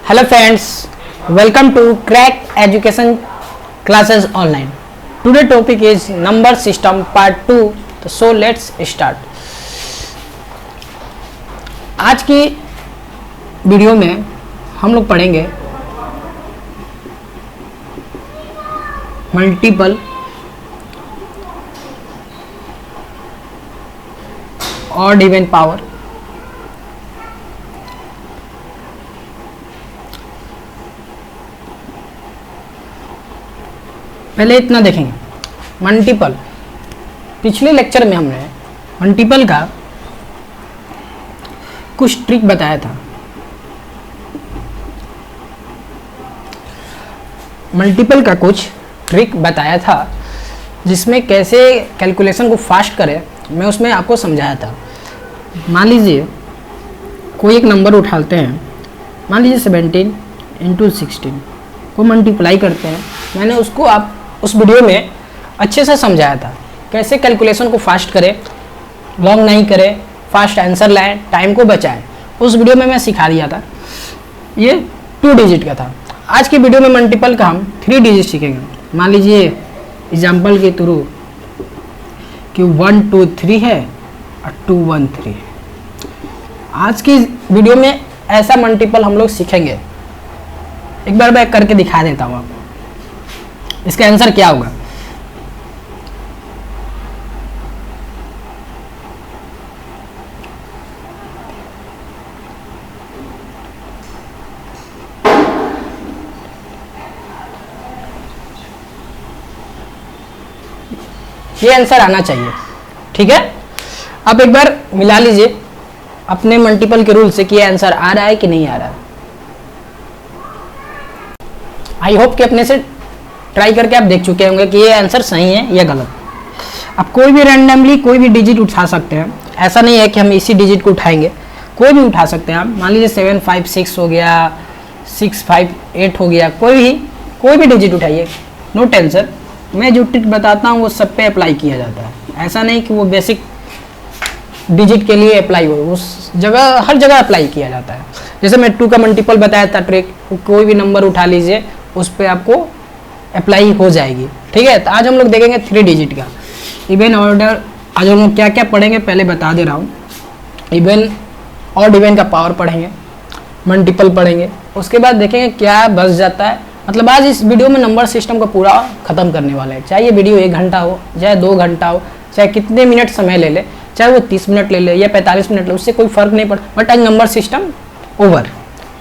Hello friends, welcome to Crack Education Classes Online. Today topic is number system part 2. So let's start. आज की video में हम लोग पढ़ेंगे मल्टीपल ऑड इवन पावर, पहले इतना देखेंगे मल्टीपल। पिछले लेक्चर में हमने मल्टीपल का कुछ ट्रिक बताया था। मल्टीपल का कुछ ट्रिक बताया था जिसमें कैसे कैलकुलेशन को फास्ट करें, मैं उसमें आपको समझाया था। मान लीजिए कोई एक नंबर उठाते हैं, मान लीजिए 17 × 16 को मल्टीप्लाई करते हैं। मैंने उसको आप उस वीडियो में अच्छे से समझाया था कैसे कैलकुलेशन को फास्ट करें, लॉन्ग नहीं करें, फास्ट आंसर लाएं, टाइम को बचाएं। उस वीडियो में मैं सिखा दिया था। ये 2 डिजिट का था। आज की वीडियो में मल्टीपल का हम 3 डिजिट सीखेंगे। मान लीजिए एग्जाम्पल के थ्रू कि 1 2 3 है और 2 1 3 है। आज की वीडियो में ऐसा मल्टीपल हम लोग सीखेंगे। एक बार मैं करके दिखा देता हूँ आपको, इसका आंसर क्या होगा। ये आंसर आना चाहिए, ठीक है। अब एक बार मिला लीजिए अपने मल्टीपल के रूल से कि ये आंसर आ रहा है कि नहीं आ रहा है। आई होप कि अपने से ट्राई करके आप देख चुके होंगे कि ये आंसर सही है या गलत। आप कोई भी रैंडमली कोई भी डिजिट उठा सकते हैं। ऐसा नहीं है कि हम इसी डिजिट को उठाएंगे, कोई भी उठा सकते हैं आप। मान लीजिए 7 5 6 हो गया, 6 5 8 हो गया, कोई भी डिजिट उठाइए, नो टेंशन। मैं जो ट्रिक बताता हूँ वो सब पे अप्लाई किया जाता है। ऐसा नहीं कि वो बेसिक डिजिट के लिए अप्लाई हो, उस जगह हर जगह अप्लाई किया जाता है। जैसे मैं 2 का मल्टीपल बताया था ट्रिक, कोई भी नंबर उठा लीजिए, उस पर आपको अप्लाई हो जाएगी, ठीक है। तो आज हम लोग देखेंगे 3 डिजिट का इवन ऑर्डर। आज हम लोग क्या क्या पढ़ेंगे पहले बता दे रहा हूँ। इवन ऑड इवन का पावर पढ़ेंगे, मल्टीपल पढ़ेंगे, उसके बाद देखेंगे क्या बच जाता है। मतलब आज इस वीडियो में नंबर सिस्टम को पूरा ख़त्म करने वाला है। चाहे ये वीडियो 1 घंटा हो, चाहे 2 घंटा हो, चाहे कितने मिनट समय ले ले, चाहे वो 30 मिनट ले ले या 45 मिनट ले, उससे कोई फ़र्क नहीं पड़ता। बट आज नंबर सिस्टम ओवर,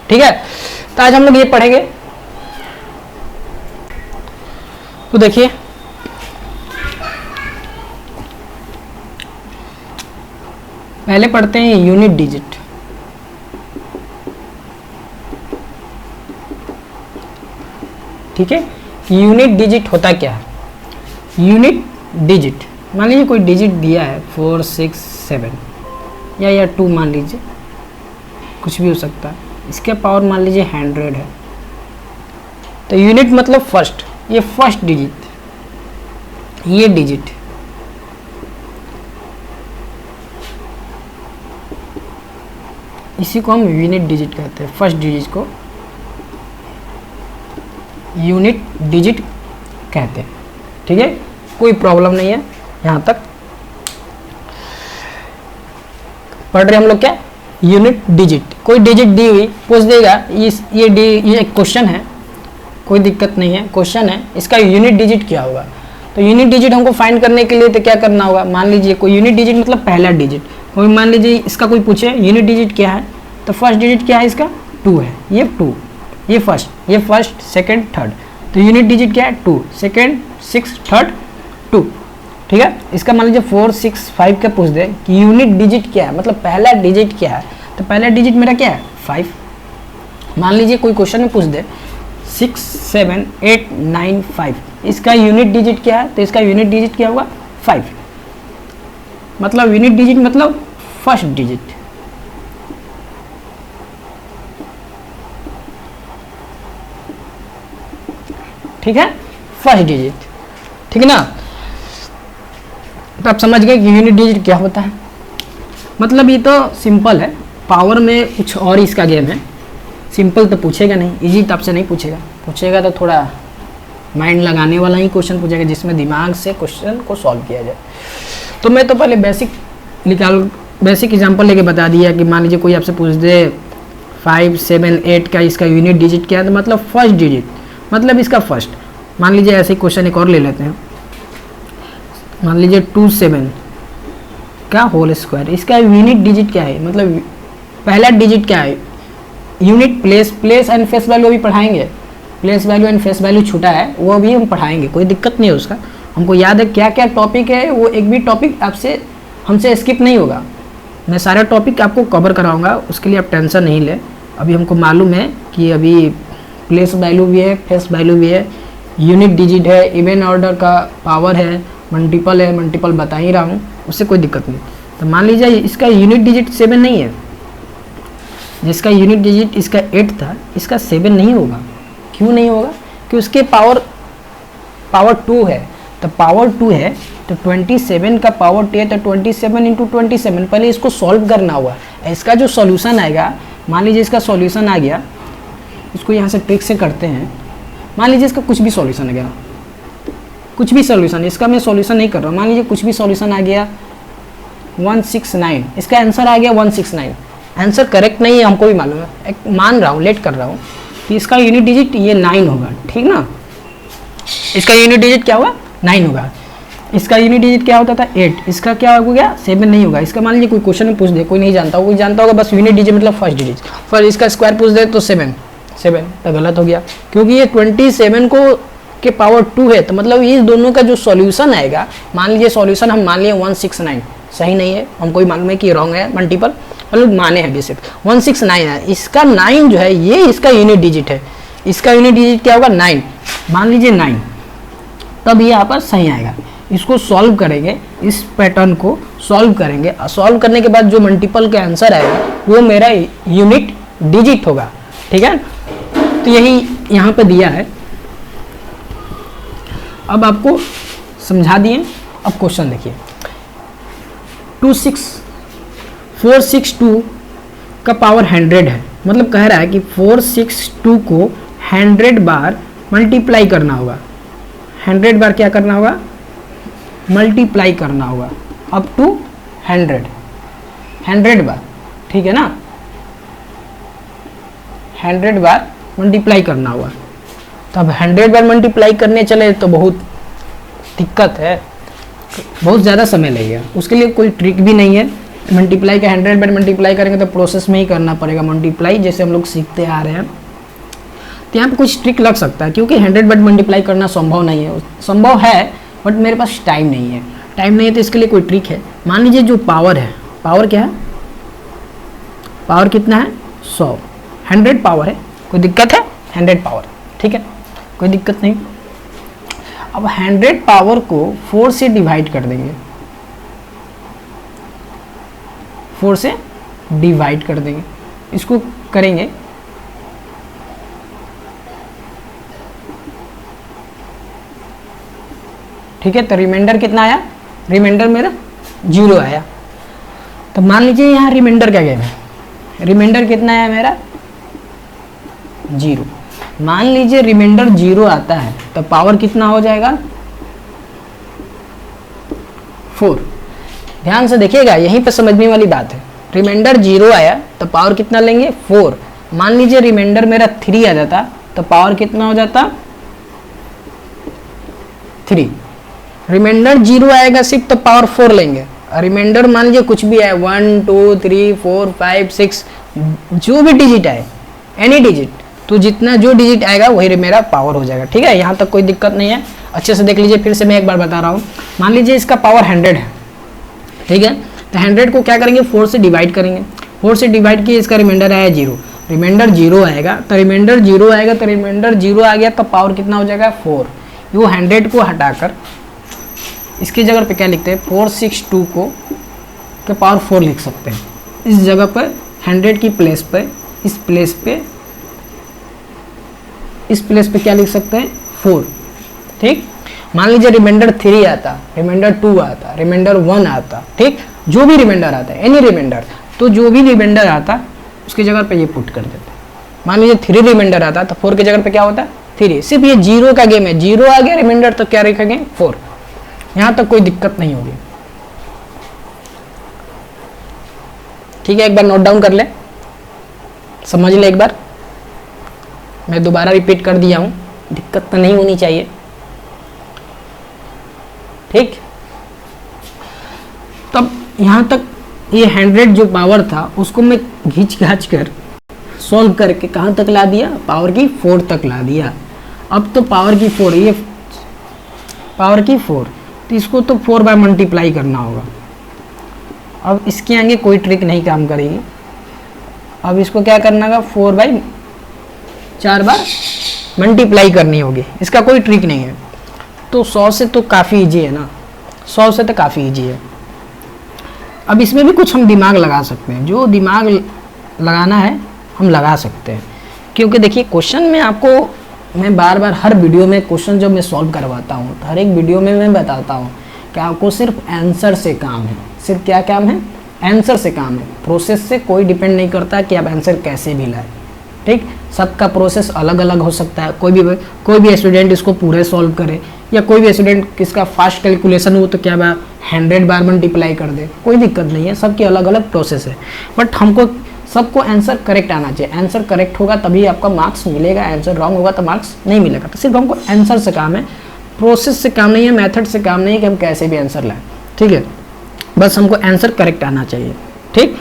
ठीक है। तो आज हम लोग ये पढ़ेंगे। तो देखिए पहले पढ़ते हैं यूनिट डिजिट। ठीक है, यूनिट डिजिट होता क्या है। यूनिट डिजिट, मान लीजिए कोई डिजिट दिया है 4 6 7 या 2, मान लीजिए कुछ भी हो सकता है। इसके पावर मान लीजिए 100 है। तो यूनिट मतलब फर्स्ट, ये फर्स्ट डिजिट, ये डिजिट, इसी को हम यूनिट डिजिट कहते हैं। फर्स्ट डिजिट को यूनिट डिजिट कहते हैं, ठीक है। कोई प्रॉब्लम नहीं है यहाँ तक। पढ़ रहे हम लोग क्या, यूनिट डिजिट। कोई डिजिट दी हुई पूछ देगा, ये क्वेश्चन है, कोई दिक्कत नहीं है, क्वेश्चन है, इसका यूनिट डिजिट क्या होगा। तो यूनिट डिजिट हमको फाइंड करने के लिए तो क्या करना होगा। मान लीजिए कोई यूनिट डिजिट मतलब पहला डिजिट, कोई मान लीजिए इसका कोई पूछे यूनिट डिजिट क्या है, तो फर्स्ट डिजिट क्या है इसका 2 है। ये 2, ये फर्स्ट सेकंड थर्ड, तो यूनिट डिजिट क्या है 2, सेकंड 6 थर्ड 2, ठीक है। इसका मान लीजिए 4 6 5 का पूछ दे कि यूनिट डिजिट क्या है, मतलब पहला डिजिट क्या है, तो पहला डिजिट मेरा क्या है 5। मान लीजिए कोई क्वेश्चन में पूछ दे 6 7 8 9 5, इसका यूनिट डिजिट क्या है, तो इसका यूनिट डिजिट क्या होगा 5। मतलब यूनिट डिजिट मतलब फर्स्ट डिजिट, ठीक है, फर्स्ट डिजिट, ठीक है ना। तो आप समझ गए कि यूनिट डिजिट क्या होता है। मतलब ये तो सिंपल है, पावर में कुछ और इसका गेम है। सिंपल तो पूछेगा नहीं, इजी तो आपसे नहीं पूछेगा, पूछेगा तो थोड़ा माइंड लगाने वाला ही क्वेश्चन पूछेगा जिसमें दिमाग से क्वेश्चन को सॉल्व किया जाए। तो मैं तो पहले बेसिक एग्जांपल लेके बता दिया कि मान लीजिए कोई आपसे पूछ दे 5, 7, 8 का इसका यूनिट डिजिट क्या है, तो मतलब फर्स्ट डिजिट, मतलब इसका फर्स्ट। मान लीजिए ऐसे ही क्वेश्चन एक और ले लेते हैं, मान लीजिए 27 का होल स्क्वायर, इसका यूनिट डिजिट क्या है, मतलब पहला डिजिट क्या है, unit place and face value भी पढ़ाएंगे, place value and face value छूटा है वो भी हम पढ़ाएंगे, कोई दिक्कत नहीं है उसका। हमको याद है क्या क्या टॉपिक है, वो एक भी टॉपिक आपसे हमसे स्किप नहीं होगा, मैं सारा टॉपिक आपको कवर कराऊंगा, उसके लिए आप टेंशन नहीं ले। अभी हमको मालूम है कि अभी प्लेस वैल्यू भी है, फेस वैल्यू भी है, यूनिट डिजिट है, इवन ऑर्डर का पावर है, मल्टीपल है, मल्टीपल बता ही रहा हूँ, उससे कोई दिक्कत नहीं। तो मान लीजिए इसका यूनिट डिजिट 7 नहीं है, जिसका यूनिट डिजिट इसका 8 था, इसका 7 नहीं होगा। क्यों नहीं होगा? कि उसके पावर 2 है, तो पावर 2 है तो 27 का पावर 2 है, तो 27 इंटू 27, पहले इसको सॉल्व करना हुआ। इसका जो सॉल्यूशन आएगा, मान लीजिए इसका सॉल्यूशन आ गया, इसको यहाँ से ट्रिक से करते हैं, मान लीजिए इसका कुछ भी सॉल्यूशन आ गया, कुछ भी सॉल्यूशन, इसका मैं सॉल्यूशन नहीं कर रहा हूँ, मान लीजिए कुछ भी सॉल्यूशन आ गया 169, इसका आंसर आ गया 169, आंसर करेक्ट नहीं है हमको भी मालूम है, एक मान रहा हूँ, लेट कर रहा हूँ कि इसका यूनिट डिजिट ये 9 होगा, ठीक ना, इसका यूनिट डिजिट क्या हुआ 9 होगा, इसका यूनिट डिजिट क्या होता था 8, इसका क्या हो गया 7 नहीं होगा। इसका मान लीजिए कोई क्वेश्चन में पूछ दे, कोई नहीं जानता, कोई जानता होगा बस यूनिट डिजिट मतलब फर्स्ट डिजिट, फिर इसका स्क्वायर पूछ दे तो 7 तो गलत हो गया, क्योंकि ये 27 को के पावर 2 है, तो मतलब इस दोनों का जो सॉल्यूशन आएगा, मान लीजिए सॉल्यूशन हम मान लिए 169, सही नहीं है, हमको भी मालूम है कि रॉन्ग है, मल्टीपल लोग माने हैं बेसिक 169 है, इसका 9 जो है ये इसका यूनिट डिजिट है, इसका यूनिट डिजिट क्या होगा 9, मान लीजिए 9, तब ये यहाँ पर सही आएगा। इसको सॉल्व करेंगे, इस पैटर्न को सॉल्व करेंगे, सॉल्व करने के बाद जो मल्टीपल का आंसर आएगा वो मेरा यूनिट डिजिट होगा, ठीक है। तो यही यहाँ पे दिया है, अब आपको समझा दिए। अब क्वेश्चन देखिए, 462 का पावर 100 है, मतलब कह रहा है कि 462 को 100 बार मल्टीप्लाई करना होगा, 100 बार क्या करना होगा मल्टीप्लाई करना होगा, अप टू 100 बार, ठीक है ना, 100 बार मल्टीप्लाई करना होगा। तो अब 100 बार मल्टीप्लाई करने चले तो बहुत दिक्कत है, बहुत ज़्यादा समय लगेगा, उसके लिए कोई ट्रिक भी नहीं है। मल्टीप्लाई का 100 बार मल्टीप्लाई करेंगे तो प्रोसेस में ही करना पड़ेगा मल्टीप्लाई, जैसे हम लोग सीखते आ रहे हैं। तो यहाँ पे कुछ ट्रिक लग सकता है, क्योंकि 100 बार मल्टीप्लाई करना संभव नहीं है, संभव है बट मेरे पास टाइम नहीं है, तो इसके लिए कोई ट्रिक है। मान लीजिए जो पावर है, पावर क्या है, पावर कितना है 100, 100 पावर है, कोई दिक्कत है 100 पावर, ठीक है, कोई दिक्कत नहीं। अब 100 पावर को 4 से डिवाइड कर देंगे, 4 से डिवाइड कर देंगे, इसको करेंगे ठीक है। तो रिमाइंडर कितना आया, रिमाइंडर मेरा 0 आया। तो मान लीजिए यहाँ रिमाइंडर क्या गेम है, रिमाइंडर कितना है मेरा 0, मान लीजिए रिमाइंडर 0 आता है तो पावर कितना हो जाएगा 4। ध्यान से देखिएगा, यहीं पे समझने वाली बात है, रिमाइंडर 0 आया तो पावर कितना लेंगे 4। मान लीजिए रिमाइंडर मेरा 3 आ जाता तो पावर कितना हो जाता 3। रिमाइंडर 0 आएगा सिर्फ तो पावर 4 लेंगे, रिमाइंडर मान लीजिए कुछ भी है 1 2 3 4 5 6 जो भी डिजिट आए, एनी डिजिट, तो जितना जो डिजिट आएगा वही मेरा पावर हो जाएगा, ठीक है। यहाँ तक कोई दिक्कत नहीं है, अच्छे से देख लीजिए, फिर से मैं एक बार बता रहा हूँ। मान लीजिए इसका पावर 100 है, ठीक है, तो 100 को क्या करेंगे 4 से डिवाइड करेंगे, 4 से डिवाइड किए, इसका रिमाइंडर आया 0, रिमाइंडर 0 आएगा, तो रिमाइंडर 0 आएगा, तो रिमाइंडर 0 आ गया तो पावर कितना हो जाएगा 4। वो 100 को हटाकर इसकी जगह पे क्या लिखते हैं 462 को के पावर 4 लिख सकते हैं, इस जगह पर 100 की प्लेस पे इस प्लेस पे क्या लिख सकते हैं 4, ठीक। मान लीजिए रिमाइंडर 3 आता, रिमाइंडर 2 आता, रिमाइंडर 1 आता, ठीक, जो भी रिमाइंडर आता है, एनी रिमाइंडर, तो जो भी रिमाइंडर आता उसकी जगह पे ये पुट कर देते हैं, मान लीजिए 3 रिमाइंडर आता है तो 4 की जगह पे क्या होता है 3। सिर्फ ये 0 का गेम है, 0 आ गया रिमाइंडर तो क्या रखेंगे 4। यहां तक कोई दिक्कत नहीं होगी। ठीक है, एक बार नोट डाउन कर ले, समझ ले एक बार, मैं दोबारा रिपीट कर दिया हूं, दिक्कत तो नहीं होनी चाहिए। ठीक, तब यहां तक ये 100 जो पावर था उसको मैं घींच घाच कर सॉल्व करके कहां तक ला दिया, पावर की 4 तक ला दिया। अब तो पावर की 4, ये पावर की 4, तो इसको तो 4 बाय मल्टीप्लाई करना होगा। अब इसके आगे कोई ट्रिक नहीं काम करेगी। अब इसको क्या करना होगा, 4 बाय 4 बार मल्टीप्लाई करनी होगी, इसका कोई ट्रिक नहीं है। तो 100 से तो काफ़ी इजी है ना, 100 से तो काफ़ी इजी है। अब इसमें भी कुछ हम दिमाग लगा सकते हैं, जो दिमाग लगाना है हम लगा सकते हैं, क्योंकि देखिए क्वेश्चन में आपको मैं बार बार हर वीडियो में क्वेश्चन जब मैं सॉल्व करवाता हूँ तो हर एक वीडियो में मैं बताता हूँ कि आपको सिर्फ आंसर से काम है। सिर्फ क्या काम है, आंसर से काम है। प्रोसेस से कोई डिपेंड नहीं करता कि आप आंसर कैसे भी लाए। ठीक, सबका प्रोसेस अलग अलग हो सकता है। कोई भी स्टूडेंट इसको पूरे सॉल्व करे, या कोई भी स्टूडेंट किसका फास्ट कैलकुलेशन हो तो क्या 100 बार मल्टीप्लाई कर दे, कोई दिक्कत नहीं है, सबकी अलग अलग प्रोसेस है। बट हमको सबको आंसर करेक्ट आना चाहिए। आंसर करेक्ट होगा तभी आपका मार्क्स मिलेगा, आंसर रॉन्ग होगा तो मार्क्स नहीं मिलेगा। तो सिर्फ हमको आंसर से काम है, प्रोसेस से काम नहीं है, मेथड से काम नहीं है कि हम कैसे भी आंसर लाएं। ठीक है, बस हमको आंसर करेक्ट आना चाहिए। ठीक,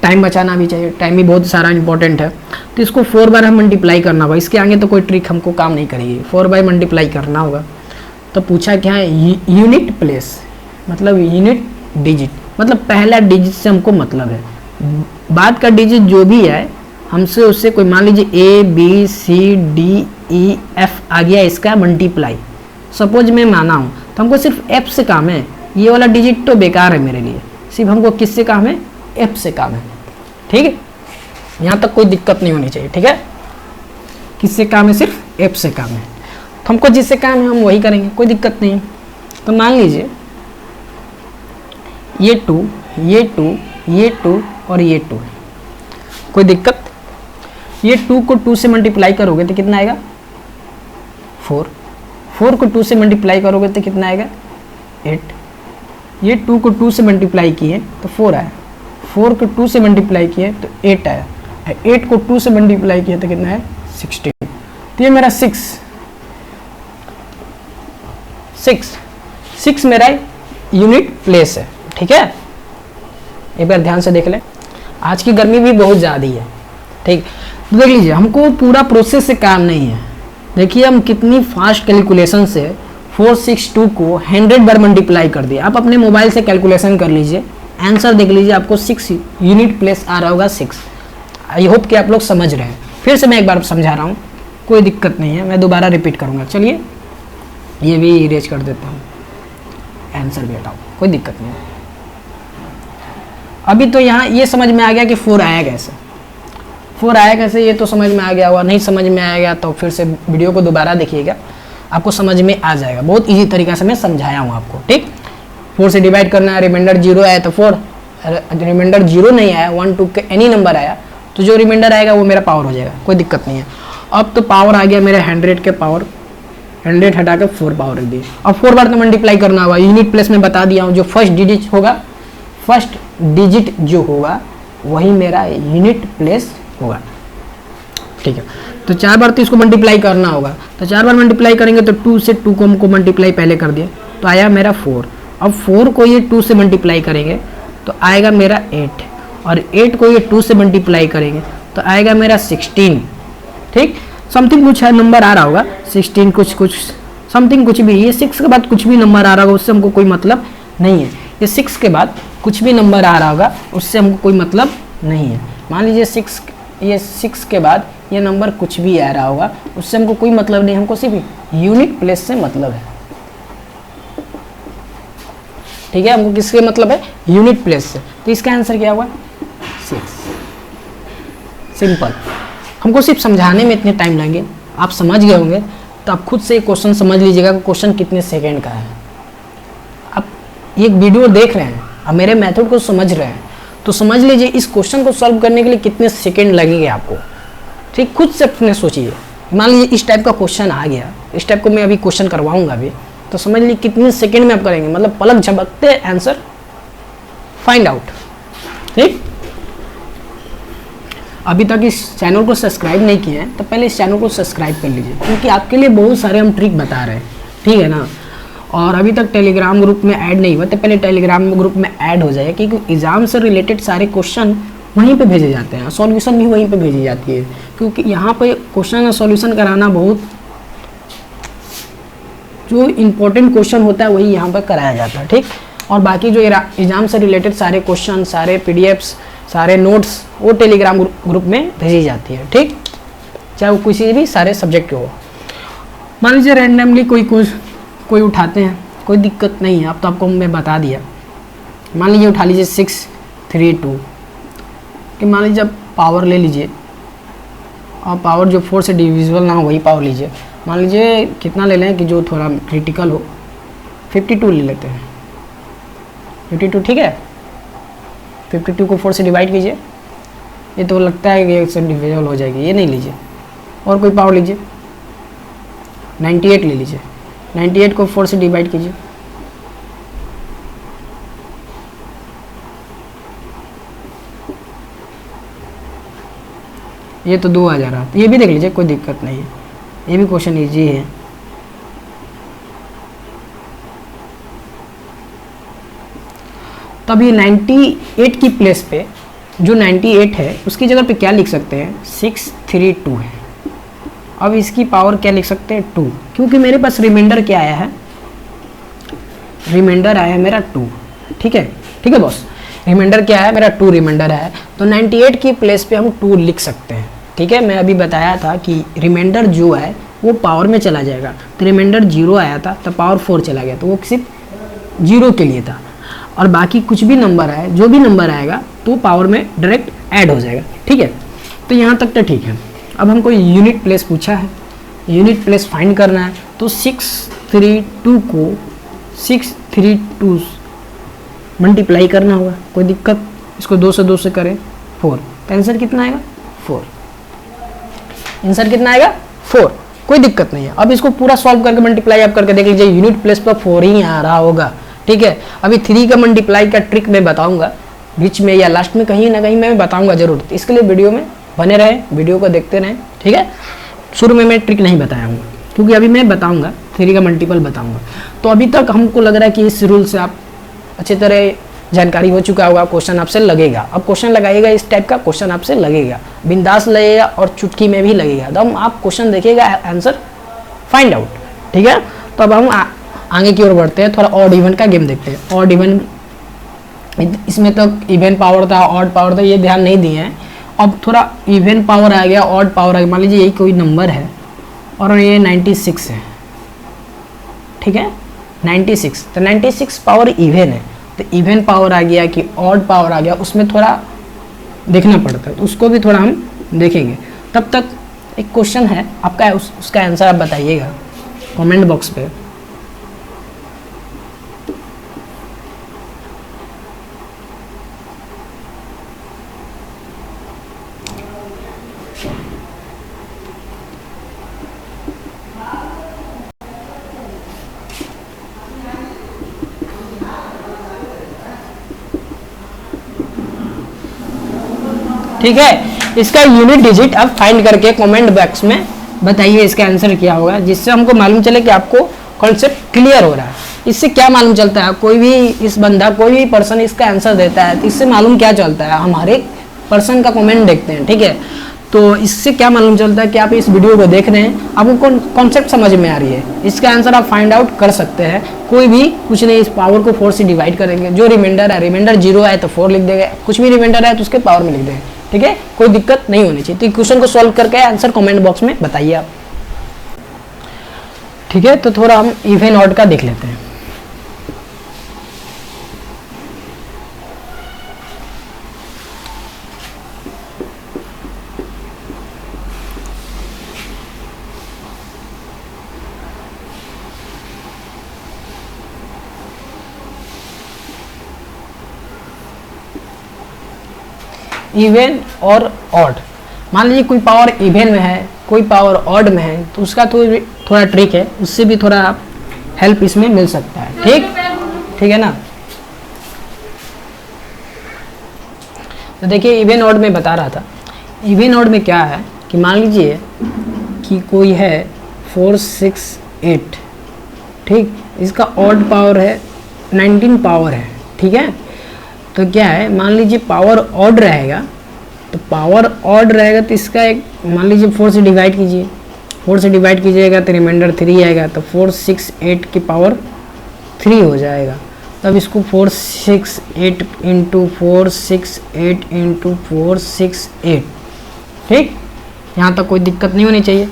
टाइम बचाना भी चाहिए, टाइम भी बहुत सारा इंपॉर्टेंट है। तो इसको 4 बार हम मल्टीप्लाई करना होगा, इसके आगे तो कोई ट्रिक हमको काम नहीं करेगी, 4 बार मल्टीप्लाई करना होगा। तो पूछा क्या है, यूनिट प्लेस मतलब यूनिट डिजिट, मतलब पहला डिजिट से हमको मतलब है। बाद का डिजिट जो भी है हमसे उससे कोई, मान लीजिए A B C D E F आ गया, इसका मल्टीप्लाई सपोज मैं माना हूँ, तो हमको सिर्फ F से काम है। ये वाला डिजिट तो बेकार है मेरे लिए, सिर्फ हमको किससे काम है, F से काम है। ठीक है, यहाँ तक कोई दिक्कत नहीं होनी चाहिए। ठीक है, किससे काम है, सिर्फ F से काम है। तो हमको जिससे काम है हम वही करेंगे, कोई दिक्कत नहीं है। तो मान लीजिए ये 2, ये 2, ये 2 और ये 2 है, कोई दिक्कत। ये 2 को 2 से मल्टीप्लाई करोगे तो कितना आएगा 4, 4 को 2 से मल्टीप्लाई करोगे तो कितना आएगा 8। ये 2 को 2 से मल्टीप्लाई किए तो 4 आया, 4 को 2 से मल्टीप्लाई किए तो 8 आया, 8 को 2 से मल्टीप्लाई किए तो कितना है 16। तो ये मेरा 6 मेरा यूनिट प्लेस है। ठीक है, एक बार ध्यान से देख लें, आज की गर्मी भी बहुत ज़्यादा है। ठीक, तो देख लीजिए हमको पूरा प्रोसेस से काम नहीं है। देखिए हम कितनी फास्ट कैलकुलेशन से 462 को 100 बार मल्टीप्लाई कर दिया। आप अपने मोबाइल से कैलकुलेशन कर लीजिए, आंसर देख लीजिए, आपको 6 यूनिट प्लेस आ रहा होगा 6। आई होप कि आप लोग समझ रहे हैं। फिर से मैं एक बार समझा रहा हूँ, कोई दिक्कत नहीं है, मैं दोबारा रिपीट करूँगा। चलिए ये भी इरेज कर देता हूँ, आंसर भी हटाओ, कोई दिक्कत नहीं है। अभी तो यहाँ ये समझ में आ गया कि 4 आया कैसे, 4 आया कैसे, ये तो समझ में आ गया हुआ। नहीं समझ में आएगा तो फिर से वीडियो को दोबारा देखिएगा, आपको समझ में आ जाएगा। बहुत इजी तरीका से मैं समझाया हूँ आपको। ठीक, 4 से डिवाइड करना है, रिमाइंडर 0 आया तो 4, रिमाइंडर 0 नहीं आया, 1 2 के एनी नंबर आया तो जो रिमाइंडर आएगा वो मेरा पावर हो जाएगा, कोई दिक्कत नहीं है। अब तो पावर आ गया मेरे 100 के पावर, 100 हटा के 4 पावर रख दी। अब 4 बार तो मल्टीप्लाई करना होगा। यूनिट प्लेस में बता दिया हूँ, जो फर्स्ट डिजिट होगा, फर्स्ट डिजिट जो होगा वही मेरा यूनिट प्लेस होगा। ठीक है, तो 4 बार तो इसको मल्टीप्लाई करना होगा। तो 4 बार मल्टीप्लाई करेंगे तो 2 से 2 को हमको मल्टीप्लाई पहले कर दिया तो आया मेरा 4। अब 4 को ये 2 से मल्टीप्लाई करेंगे तो आएगा मेरा 8, और 8 को ये 2 से मल्टीप्लाई करेंगे तो आएगा मेरा 16। ठीक, समथिंग कुछ है नंबर आ रहा होगा, 16 कुछ समथिंग कुछ भी। ये 6 के बाद कुछ भी नंबर आ रहा होगा उससे हमको कोई मतलब नहीं है। ये 6 के बाद कुछ भी नंबर आ रहा होगा उससे हमको कोई मतलब नहीं है। मान लीजिए 6 के बाद ये नंबर कुछ भी आ रहा होगा उससे हमको कोई मतलब नहीं, हमको सिर्फ यूनिट प्लेस से मतलब है। ठीक है, हमको किसके मतलब है, यूनिट प्लेस से। तो इसका आंसर क्या हुआ 6। सिंपल, हमको सिर्फ समझाने में इतने टाइम लगेंगे, आप समझ गए होंगे तो आप खुद से क्वेश्चन समझ लीजिएगा कि क्वेश्चन कितने सेकंड का है। आप ये वीडियो देख रहे हैं, अब मेरे मेथड को समझ रहे हैं तो समझ लीजिए इस क्वेश्चन को सॉल्व करने के लिए कितने सेकंड लगेंगे आपको। ठीक, खुद से अपने सोचिए। मान लीजिए इस टाइप का क्वेश्चन आ गया, इस टाइप को मैं अभी क्वेश्चन करवाऊंगा अभी, तो समझ लीजिए कितने सेकंड में आप करेंगे, मतलब पलक झपकते आंसर फाइंड आउट। ठीक, अभी तक इस चैनल को सब्सक्राइब नहीं किए हैं तो पहले इस चैनल को सब्सक्राइब कर लीजिए, क्योंकि आपके लिए बहुत सारे हम ट्रिक बता रहे हैं, ठीक है ना। और अभी तक टेलीग्राम ग्रुप में ऐड नहीं हुआ तो पहले टेलीग्राम ग्रुप में ऐड हो जाए, क्योंकि एग्जाम से रिलेटेड सारे क्वेश्चन वहीं पे भेजे जाते हैं, सॉल्यूशन भी वहीं पे भेजी जाती है, क्योंकि यहाँ पे क्वेश्चन और सॉल्यूशन कराना बहुत, जो इम्पोर्टेंट क्वेश्चन होता है वही यहाँ पर कराया जाता है। ठीक, और बाकी जो एग्जाम से रिलेटेड सारे क्वेश्चन, सारे पीडीएफ्स, सारे नोट्स वो टेलीग्राम ग्रुप में भेजी जाती है। ठीक, चाहे वो किसी भी सारे सब्जेक्ट के हो। मान लीजिए रैंडमली कोई उठाते हैं, कोई दिक्कत नहीं है, अब तो आपको मैं बता दिया। मान लीजिए उठा लीजिए 632 कि मान लीजिए अब पावर ले लीजिए, और पावर जो 4 से डिविजिबल ना हो वही पावर लीजिए। मान लीजिए कितना ले लें कि जो थोड़ा क्रिटिकल हो, 52 ले लेते हैं, 52। ठीक है, 52 को 4 से डिवाइड कीजिए, ये तो लगता है कि 1 से डिविजिबल हो जाएगी, ये नहीं लीजिए। और कोई पावर लीजिए, 98 ले लीजिए, 98 को 4 से डिवाइड कीजिए, ये तो 2 आ जा रहा, ये भी देख लीजिए, कोई दिक्कत नहीं है, ये भी क्वेश्चन इजी है। तब ये 98 की प्लेस पे जो 98 है उसकी जगह पे क्या लिख सकते हैं, 632 है। अब इसकी पावर क्या लिख सकते हैं, 2, क्योंकि मेरे पास रिमाइंडर क्या आया है, रिमाइंडर आया है मेरा 2। ठीक है, ठीक है बॉस, रिमाइंडर क्या है मेरा 2 रिमाइंडर है, तो 98 की प्लेस पे हम 2 लिख सकते हैं। ठीक है, मैं अभी बताया था कि रिमाइंडर जो है वो पावर में चला जाएगा, तो रिमाइंडर 0 आया था तो पावर 4 चला गया, तो वो सिर्फ 0 के लिए था। और बाकी कुछ भी नंबर आए, जो भी नंबर आएगा तो पावर में डायरेक्ट ऐड हो जाएगा। ठीक है, तो यहाँ तक तो ठीक है। अब हमको यूनिट प्लेस पूछा है, यूनिट प्लेस फाइंड करना है, तो 632 को 632 मल्टीप्लाई करना होगा, कोई दिक्कत, इसको 2 से करें 4, तो आंसर कितना आएगा 4। आंसर कितना आएगा 4, कोई दिक्कत नहीं है। अब इसको पूरा सॉल्व करके मल्टीप्लाई आप करके देख लीजिए, यूनिट प्लेस पर 4 ही आ रहा होगा। ठीक है, अभी 3 का मल्टीप्लाई का ट्रिक मैं बताऊंगा बीच में या लास्ट में, कहीं ना कहीं मैं बताऊंगा जरूर, तो इसके लिए वीडियो में बने रहे, वीडियो को देखते रहें। ठीक है, शुरू में मैं ट्रिक नहीं बताया हूँ, क्योंकि अभी मैं बताऊंगा 3 का मल्टीपल बताऊंगा। तो अभी तक हमको लग रहा है कि इस रूल से आप अच्छी तरह जानकारी हो चुका होगा, क्वेश्चन आपसे लगेगा। अब क्वेश्चन लगाइएगा, इस टाइप का क्वेश्चन आपसे लगेगा, बिंदास लगेगा और चुटकी में भी लगेगा, तो हम आप क्वेश्चन देखिएगा, आंसर फाइंड आउट। ठीक है, तो अब हम आगे की ओर बढ़ते हैं, थोड़ा ऑड इवन का गेम देखते हैं। ऑड इवन, इसमें तो इवन पावर था, ऑड पावर था, ये ध्यान नहीं दिए हैं। अब थोड़ा इवन पावर आ गया, ऑड पावर आ गया। मान लीजिए यही कोई नंबर है और ये 96 है। ठीक है, 96, तो 96 पावर इवन है, तो इवन पावर आ गया कि ऑड पावर आ गया, उसमें थोड़ा देखना पड़ता है, तो उसको भी थोड़ा हम देखेंगे। तब तक एक क्वेश्चन है आपका, उसका आंसर आप बताइएगा कमेंट बॉक्स पे। ठीक है, इसका यूनिट डिजिट अब फाइंड करके कमेंट बॉक्स में बताइए इसका आंसर क्या होगा, जिससे हमको मालूम चले कि आपको कॉन्सेप्ट क्लियर हो रहा है। इससे क्या मालूम चलता है, कोई भी इस बंदा, कोई भी पर्सन इसका आंसर देता है तो इससे मालूम क्या चलता है, हम हर एक पर्सन का कमेंट देखते हैं। ठीक है, तो इससे क्या मालूम चलता है कि आप इस वीडियो को देख रहे हैं, आपको कॉन्सेप्ट समझ में आ रही है, इसका आंसर आप फाइंड आउट कर सकते हैं। कोई भी कुछ नहीं, इस पावर को 4 से डिवाइड करेंगे, जो रिमाइंडर है, रिमाइंडर 0 है तो 4 लिख देंगे, कुछ भी रिमाइंडर है तो उसके पावर में लिख देंगे। ठीक है, कोई दिक्कत नहीं होनी चाहिए। तो क्वेश्चन को सॉल्व करके आंसर कमेंट बॉक्स में बताइए आप। ठीक है, तो थोड़ा हम इवन ऑड का देख लेते हैं। इवन और ऑड, मान लीजिए कोई पावर इवन में है, कोई पावर ऑड में है, तो उसका तो थोड़ा ट्रिक है, उससे भी थोड़ा आप हेल्प इसमें मिल सकता है। ठीक है ना। तो देखिए इवन ऑड में बता रहा था, इवन ऑड में क्या है कि मान लीजिए कि कोई है 4 6 8, ठीक, इसका ऑड पावर है 19 पावर है, ठीक है। तो क्या है, मान लीजिए पावर ऑड रहेगा, तो पावर ऑड रहेगा तो इसका एक मान लीजिए 4 से डिवाइड कीजिए, 4 से डिवाइड कीजिएगा तो रिमाइंडर 3 आएगा, तो 4 6 8 की पावर 3 हो जाएगा। तब इसको 4 6 8 इंटू 4 6 8 इंटू 4 6 8, ठीक, यहाँ तक कोई दिक्कत नहीं होनी चाहिए।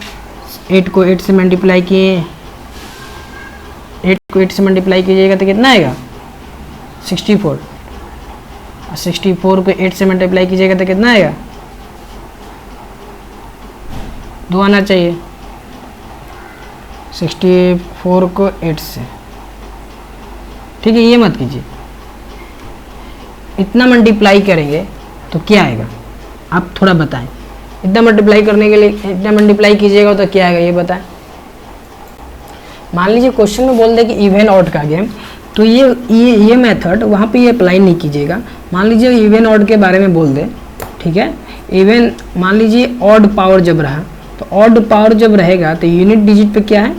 8 को 8 से मल्टीप्लाई किए, 8 को 8 से मल्टीप्लाई कीजिएगा तो कितना आएगा 64, और 64 को 8 से मल्टीप्लाई कीजिएगा तो कितना आएगा 2 आना चाहिए। 64 को 8 से, ठीक है, ये मत कीजिए, इतना मल्टीप्लाई करेंगे तो क्या आएगा आप थोड़ा बताएं। इतना मल्टीप्लाई करने के लिए इतना मल्टीप्लाई कीजिएगा तो क्या आएगा ये बताएं। मान लीजिए क्वेश्चन में बोल दे कि इवन ऑड का गेम, तो ये मेथड वहाँ पे ये अप्लाई नहीं कीजिएगा। मान लीजिए इवन ऑड के बारे में बोल दे, ठीक है, इवन मान लीजिए ऑड पावर जब रहा, तो ऑड पावर जब रहेगा तो यूनिट डिजिट पे क्या है,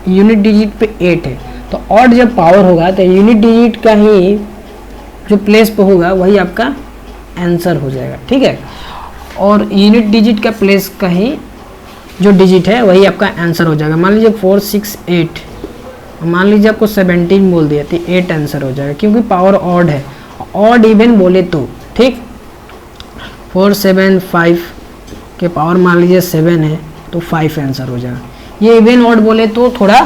यूनिट डिजिट पे 8 है, तो ऑड जब पावर होगा तो यूनिट डिजिट का ही जो प्लेस पे होगा वही आपका आंसर हो जाएगा, ठीक है। और यूनिट डिजिट का प्लेस का ही जो डिजिट है वही आपका आंसर हो जाएगा। मान लीजिए 4 6 8, मान लीजिए आपको 17 बोल दिया तो 8 आंसर हो जाएगा, क्योंकि पावर ऑड है। ऑड इवन बोले तो, ठीक, 4 7 5 के पावर मान लीजिए 7 है तो 5 आंसर हो जाएगा। ये इवन ऑड बोले तो थोड़ा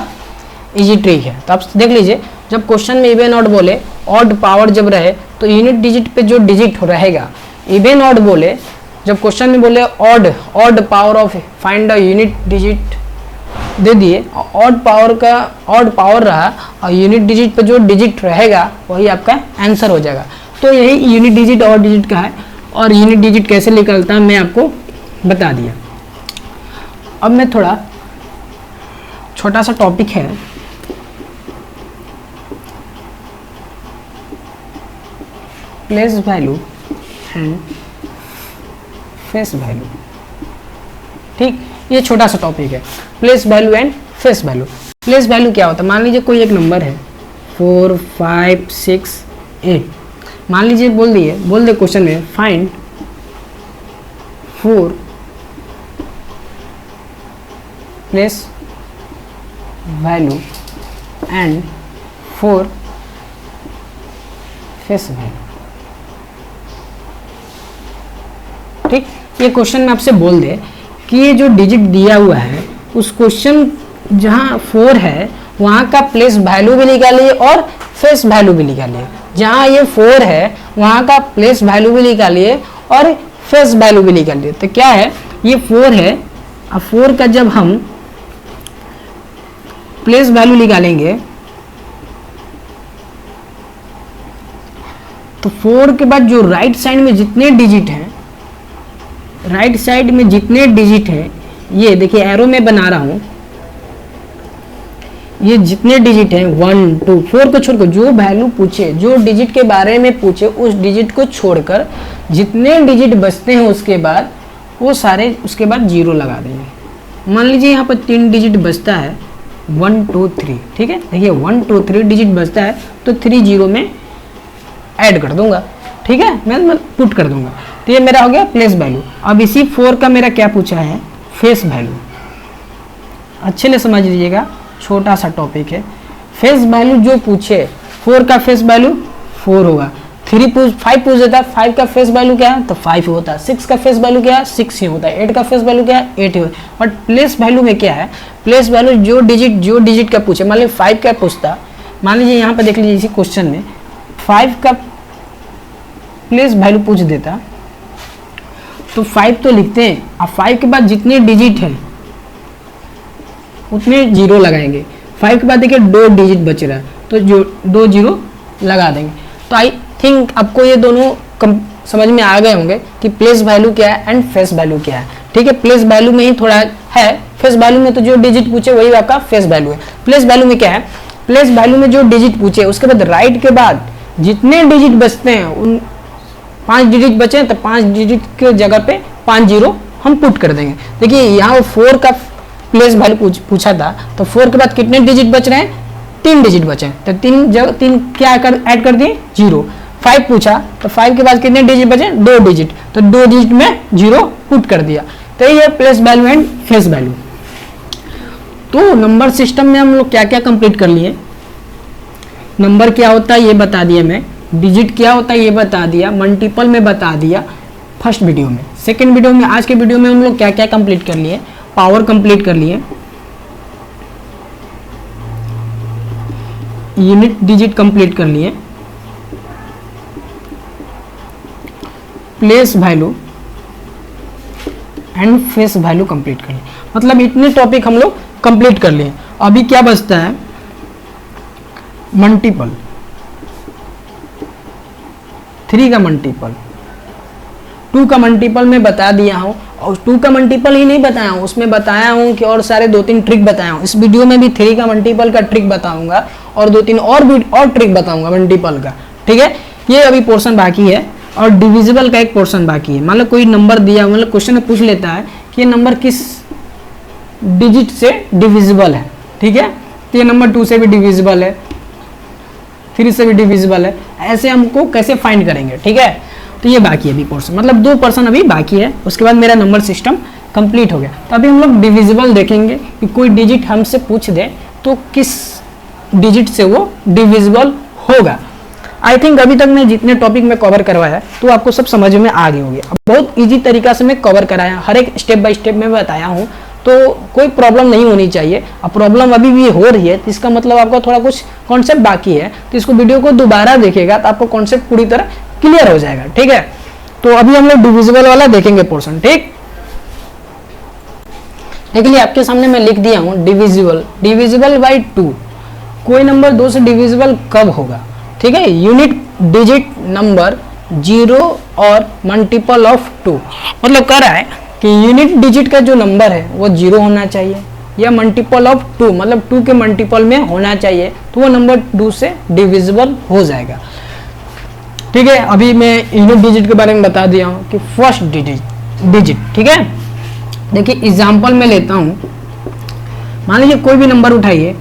इजी ट्रिक है। तो आप देख लीजिए, जब क्वेश्चन में इवन ऑड बोले, ऑड पावर जब रहे तो यूनिट डिजिट पे जो डिजिट रहेगा, इवन ऑड बोले जब क्वेश्चन में बोले odd power of find the unit digit दे दिए, ऑड पावर रहा और यूनिट डिजिट पे जो डिजिट रहेगा वही आपका आंसर हो जाएगा। तो यही यूनिट डिजिट ऑड डिजिट का है, और यूनिट डिजिट कैसे निकलता है मैं आपको बता दिया। अब मैं थोड़ा छोटा सा टॉपिक है, place value and face value, ठीक, ये छोटा सा टॉपिक है, place value and face value. Place value क्या होता है, मान लीजिए कोई एक नंबर है 4 5 6 8, मान लीजिए बोल दे क्वेश्चन में find 4 place value and 4 face value, ठीक। ये क्वेश्चन में आपसे बोल दे कि ये जो डिजिट दिया हुआ है उस क्वेश्चन जहाँ 4 है वहाँ का प्लेस वैल्यू भी निकालिए और फेस वैल्यू भी निकालिए। जहाँ ये 4 है वहाँ का प्लेस वैल्यू भी निकालिए और फेस वैल्यू भी निकालिए। तो क्या है, ये 4 है, अब 4 का जब हम प्लेस वैल्यू निकालेंगे तो 4 के बाद जो राइट साइड में जितने डिजिट हैं, राइट साइड में जितने डिजिट हैं, ये देखिए एरो में बना रहा हूं, ये जितने डिजिट हैं 1 2 4 को छोड़कर जो वैल्यू पूछे, जो डिजिट के बारे में पूछे, उस डिजिट को छोड़कर जितने डिजिट बचते हैं उसके बाद वो सारे उसके बाद 0 लगा देंगे। मान लीजिए यहाँ पर 3 डिजिट बचता है 1 2 3, ठीक है, देखिए 1 2 3 डिजिट बचता है तो 3 0 में ऐड कर दूंगा, ठीक है, मैं पुट कर दूंगा। तो ये मेरा हो गया प्लेस वैल्यू। अब इसी 4 का मेरा क्या पूछा है, फेस वैल्यू। अच्छे से समझ लीजिएगा, छोटा सा टॉपिक है। फेस वैल्यू जो पूछे, 4 का फेस वैल्यू 4 होगा, 5 पूछ देता है, 5 का फेस वैल्यू क्या है तो 5 होता है, 6 का फेस वैल्यू क्या है 6 ही होता है, 8 का फेस वैल्यू क्या है 8 ही होता है। बट प्लेस वैल्यू में क्या है, प्लेस वैल्यू जो डिजिट का पूछे, मान लीजिए 5 का पूछता, मान लीजिए यहाँ पर देख लीजिए इसी क्वेश्चन में 5 का प्लेस वैल्यू पूछ देता तो 5 तो लिखते हैं, अब 5 के बाद जितने डिजिट हैं उतने 0 लगाएंगे। 5 के बाद देखिए 2 डिजिट बच रहा है तो जो 2 0 लगा देंगे। तो थिंक आपको ये दोनों समझ में आ गए होंगे कि प्लेस वैल्यू क्या है एंड फेस वैल्यू क्या है। ठीक है, प्लेस वैल्यू में ही थोड़ा है, फेस वैल्यू में तो जो डिजिट पूछे वही आपका फेस वैल्यू है। प्लेस वैल्यू में क्या है, प्लेस वैल्यू में जो डिजिट पूछे उसके बाद राइट के बाद जितने डिजिट बचते हैं, उन 5 डिजिट बचे तो 5 डिजिट के जगह पे 5 जीरो हम पुट कर देंगे। देखिए यहाँ 4 का प्लेस वैल्यू पूछा था, तो 4 के बाद कितने डिजिट बच रहे हैं, 3 डिजिट बचे हैं, तो 3 क्या ऐड कर दिए, 0। 5 पूछा तो 5 के बाद कितने डिजिट बचे, 2 डिजिट, तो 2 डिजिट में 0 पुट कर दिया। तो ये place value and face value. तो नंबर सिस्टम में हम लोग क्या क्या कंप्लीट कर लिए, नंबर क्या होता है ये बता दिया मैं, डिजिट क्या होता है ये बता दिया, मल्टीपल में बता दिया फर्स्ट वीडियो में। सेकंड वीडियो में, आज के वीडियो में हम लोग क्या क्या कंप्लीट कर लिए, पावर कंप्लीट कर लिए, यूनिट डिजिट कंप्लीट कर लिए, place value and face value complete कर लिए। मतलब इतने टॉपिक हम लोग कंप्लीट कर लिए। अभी क्या बचता है, मल्टीपल, 3 का मल्टीपल, 2 का मल्टीपल में बता दिया हूँ, और 2 का मल्टीपल ही नहीं बताया हूँ, उसमें बताया हूँ कि और सारे 2-3 ट्रिक बताया हूँ। इस वीडियो में भी 3 का मल्टीपल का ट्रिक बताऊंगा और 2-3 और ट्रिक बताऊंगा मल्टीपल का। ठीक है, ये अभी पोर्शन बाकी है, और डिविजिबल का एक पोर्शन बाकी है। मान लो कोई नंबर दिया, मतलब क्वेश्चन में पूछ लेता है कि ये नंबर किस डिजिट से डिविजिबल है। ठीक है, तो ये नंबर 2 से भी डिविजिबल है, 3 से भी डिविजिबल है, ऐसे हमको कैसे फाइंड करेंगे। ठीक है, तो ये बाकी है अभी पोर्शन, मतलब 2 पर्सन अभी बाकी है, उसके बाद मेरा नंबर सिस्टम कंप्लीट हो गया। तो अभी हम लोग डिविजिबल देखेंगे कि कोई डिजिट हमसे पूछ दे तो किस डिजिट से वो डिविजिबल होगा। आई थिंक अभी तक मैं जितने टॉपिक में कवर करवाया तो आपको सब समझ में आ गई होगी। बहुत इजी तरीका से मैं कवर कराया, हर एक स्टेप बाय स्टेप में बताया हूँ, तो कोई प्रॉब्लम नहीं होनी चाहिए। अब प्रॉब्लम अभी भी हो रही है तो इसका मतलब आपका थोड़ा कुछ कॉन्सेप्ट बाकी है, तो इसको वीडियो को दोबारा देखेगा तो आपको कॉन्सेप्ट पूरी तरह क्लियर हो जाएगा। ठीक है, तो अभी हम लोग डिविजिबल वाला देखेंगे पोर्शन। ठीक, देख लिया आपके सामने मैं लिख दिया हूँ डिविजिबल, डिविजिबल बाई 2, कोई नंबर 2 से डिविजिबल कब होगा। ठीक है, यूनिट डिजिट नंबर 0 और मल्टीपल ऑफ 2, मतलब कह रहा है कि यूनिट डिजिट का जो नंबर है वो 0 होना चाहिए, या मल्टीपल ऑफ 2 मतलब 2 के मल्टीपल में होना चाहिए, तो वो नंबर 2 से डिविजिबल हो जाएगा। ठीक है, अभी मैं यूनिट डिजिट के बारे में बता दिया हूँ कि फर्स्ट डिजिट। ठीक है, देखिए एग्जाम्पल में लेता हूँ, मान लीजिए कोई भी नंबर उठाइए,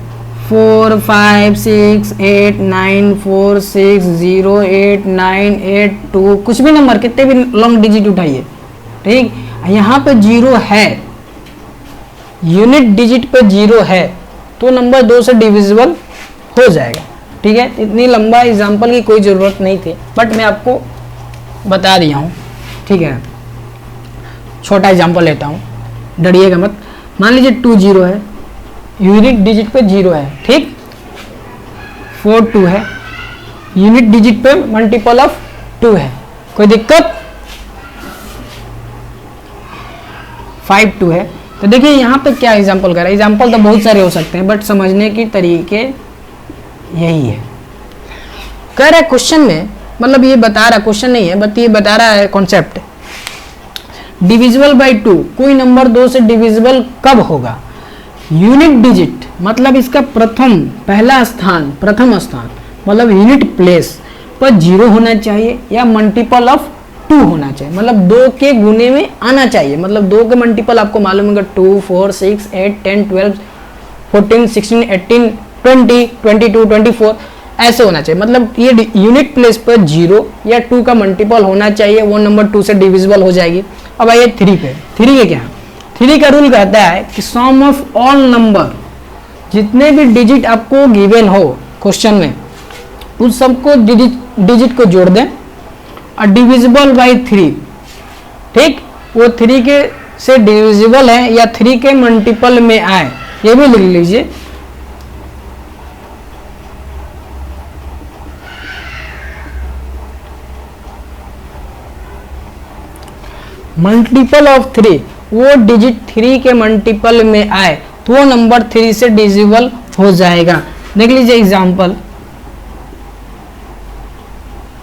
4 5 6 8 9 4 6 0 8 9 8 2, कुछ भी नंबर, कितने भी लॉन्ग डिजिट उठाइए। ठीक, यहाँ पे 0 है, यूनिट डिजिट पे 0 है, तो नंबर 2 से डिविजिबल हो जाएगा। ठीक है, इतनी लंबा एग्जाम्पल की कोई ज़रूरत नहीं थी, बट मैं आपको बता दिया हूँ। ठीक है, छोटा एग्जाम्पल लेता हूँ, डरिएगा मत। मान लीजिए 2 0 है, यूनिट डिजिट पे 0 है। ठीक, 4 2 है, यूनिट डिजिट पे मल्टीपल ऑफ 2 है, कोई दिक्कत, 5 2 है। तो देखिए यहाँ पे क्या एग्जाम्पल कर रहा है, एग्जाम्पल तो बहुत सारे हो सकते हैं, बट समझने की तरीके यही है। कह रहा है क्वेश्चन में, मतलब ये बता रहा, क्वेश्चन नहीं है बट ये बता रहा है कॉन्सेप्ट, डिविजिबल बाई 2, कोई नंबर 2 से डिविजिबल कब होगा। यूनिट डिजिट मतलब इसका पहला स्थान, प्रथम स्थान, मतलब यूनिट प्लेस पर 0 होना चाहिए, या मल्टीपल ऑफ 2 होना चाहिए, मतलब 2 के गुने में आना चाहिए। मतलब 2 के मल्टीपल आपको मालूम होगा, 2 4 6 8 10 12 14 16 18 20 22 24 ऐसे होना चाहिए। मतलब ये यूनिट प्लेस पर 0 या 2 का मल्टीपल होना चाहिए, वो नंबर 2 से डिविजिबल हो जाएगी। अब आइए 3 पे, 3 के क्या, 3 का रूल कहता है कि सम ऑफ ऑल नंबर, जितने भी डिजिट आपको गिवन हो क्वेश्चन में, उस सबको डिजिट को जोड़ दें और डिविजिबल बाई 3। ठीक, वो 3 के से डिविजिबल है या 3 के मल्टीपल में आए, ये भी लिख लीजिए। मल्टीपल ऑफ 3, वो डिजिट 3 के मल्टीपल में आए तो वो नंबर 3 से डिविजिबल हो जाएगा। देख लीजिए एग्जांपल,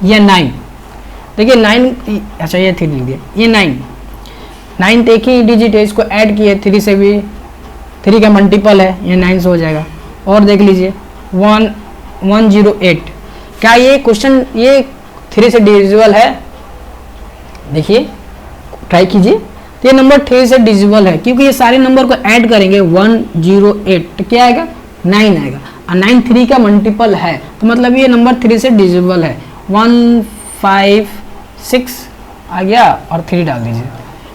ये 9, देखिए 9, अच्छा ये 3 लिख दिया, ये 9 एक ही डिजिट है, इसको ऐड किए 3 से भी, 3 का मल्टीपल है, ये 9 से हो जाएगा। और देख लीजिए 108, क्या ये क्वेश्चन ये 3 से डिविजिबल है? देखिए ट्राई कीजिए, तो ये नंबर 3 से डिविजिबल है, क्योंकि ये सारे नंबर को ऐड करेंगे 108, तो क्या आएगा? 9 आएगा, और 9 3 का मल्टीपल है, तो मतलब ये नंबर 3 से डिविजिबल है। 156 आ गया और 3 डाल दीजिए,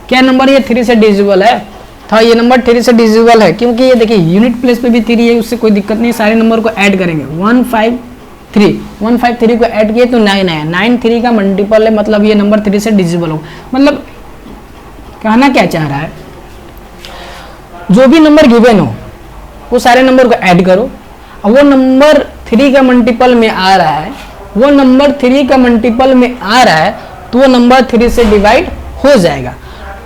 क्या नंबर ये 3 से डिविजिबल है? था, ये नंबर 3 से डिविजिबल है, क्योंकि ये देखिए यूनिट प्लेस पे भी 3 है, उससे कोई दिक्कत नहीं, सारे नंबर को ऐड करेंगे। 153 को ऐड किए तो 9 आया, 9 3 का मल्टीपल है, मतलब ये नंबर 3 से डिविजिबल हो। मतलब कहना क्या चाह रहा है, जो भी नंबर गिवन हो वो सारे नंबर को ऐड करो, और वो नंबर 3 का मल्टीपल में आ रहा है, वो नंबर 3 का मल्टीपल में आ रहा है, तो वो नंबर 3 से डिवाइड हो जाएगा।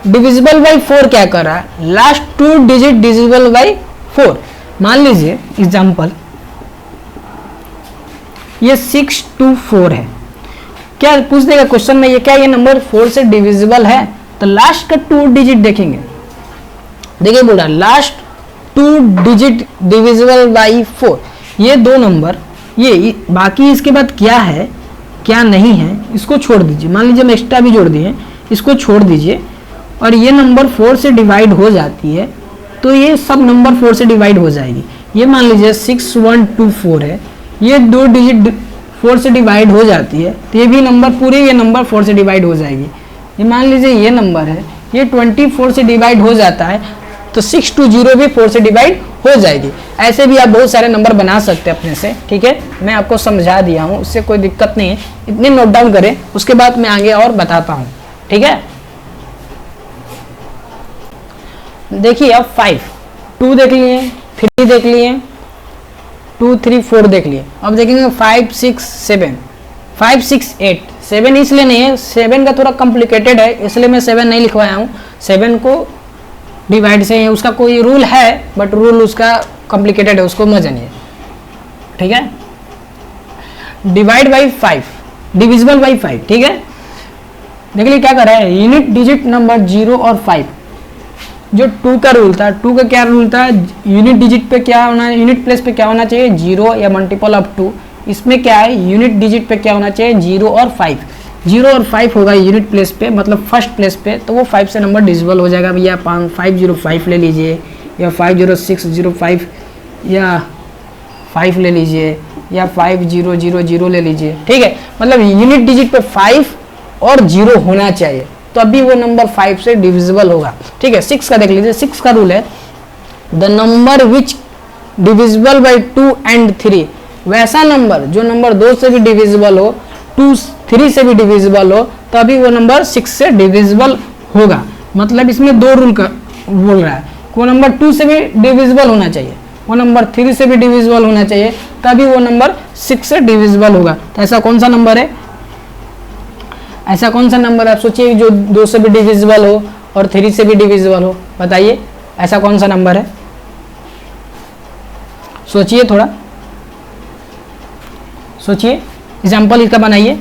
डिविजिबल बाई 4 क्या कर रहा है? Last 2 digit divisible by 4। मान लीजिए एग्जांपल ये 624 है, क्या पूछ देगा क्वेश्चन में, ये क्या ये नंबर 4 से डिविजिबल है? तो लास्ट का 2 डिजिट देखेंगे, देखिए बोला लास्ट 2 डिजिट डिविजिबल बाई 4, ये 2 नंबर, ये बाकी इसके बाद क्या है क्या नहीं है इसको छोड़ दीजिए, मान लीजिए हम एक्स्ट्रा भी जोड़ दिए, इसको छोड़ दीजिए, और ये नंबर 4 से डिवाइड हो जाती है, तो ये सब नंबर 4 से डिवाइड हो जाएगी। ये मान लीजिए 6124 है, ये 2 डिजिट 4 से डिवाइड हो जाती है, तो ये भी नंबर पूरे ये नंबर 4 से डिवाइड हो जाएगी। ये मान लीजिए ये नंबर है, ये 24 से डिवाइड हो जाता है, तो 620 भी 4 से डिवाइड हो जाएगी। ऐसे भी आप बहुत सारे नंबर बना सकते हैं अपने से, ठीक है, मैं आपको समझा दिया हूँ, उससे कोई दिक्कत नहीं है, इतने नोट डाउन करें, उसके बाद मैं आगे और बताता हूँ, ठीक है। देखिए अब 5, 2 देख लिए, 3 देख लिए, 2 3 4 देख लिए, अब देखेंगे 5 6 7, 5 6 8, 7 इसलिए नहीं है, 7 का थोड़ा कॉम्प्लिकेटेड है, इसलिए मैं 7 नहीं लिखवाया हूँ। 7 को डिवाइड से है, उसका कोई रूल है, बट रूल उसका कॉम्प्लिकेटेड है, उसको मत जानिए, ठीक है। डिवाइड बाई 5, डिविजिबल बाई 5, ठीक है। देख लीजिए क्या कर रहा है, यूनिट डिजिट नंबर 0 और 5, जो 2 का रूल था, 2 का क्या रूल था, यूनिट डिजिट पे क्या होना, यूनिट प्लेस पे क्या होना चाहिए, 0 या मल्टीपल ऑफ 2। इसमें क्या है, यूनिट डिजिट पे क्या होना चाहिए, 0 और 5। 0 और 5 होगा यूनिट प्लेस पे, मतलब फर्स्ट प्लेस पे, तो वो 5 से नंबर डिविजिबल हो जाएगा। या 505 ले लीजिए, या 50605, या 5 ले लीजिए, या 5000 ले लीजिए, ठीक है। मतलब यूनिट डिजिट पे 5 और 0 होना चाहिए, तो अभी वो नंबर 5 से डिविजिबल होगा, ठीक है। 6 का देख लीजिए, 6 का रूल है, the number which divisible by 2 and 3, वैसा नंबर जो नंबर 2 से भी डिविजिबल हो, 3 से भी डिविजिबल हो, तभी वो नंबर 6 से डिविजिबल होगा। मतलब इसमें 2 रूल का बोल रहा है, वो नंबर 2 से भी डिविजिबल होना चाहिए, वो नंबर 3 से भी डिविजिबल होना चाहिए, तभी वो नंबर 6 से डिविजिबल होगा। तो ऐसा कौन सा नंबर है, ऐसा कौन सा नंबर आप सोचिए जो 2 से भी डिविजिबल हो और 3 से भी डिविजिबल हो, बताइए ऐसा कौन सा नंबर है, सोचिए थोड़ा, सोचिए, एग्जाम्पल इसका बनाइए,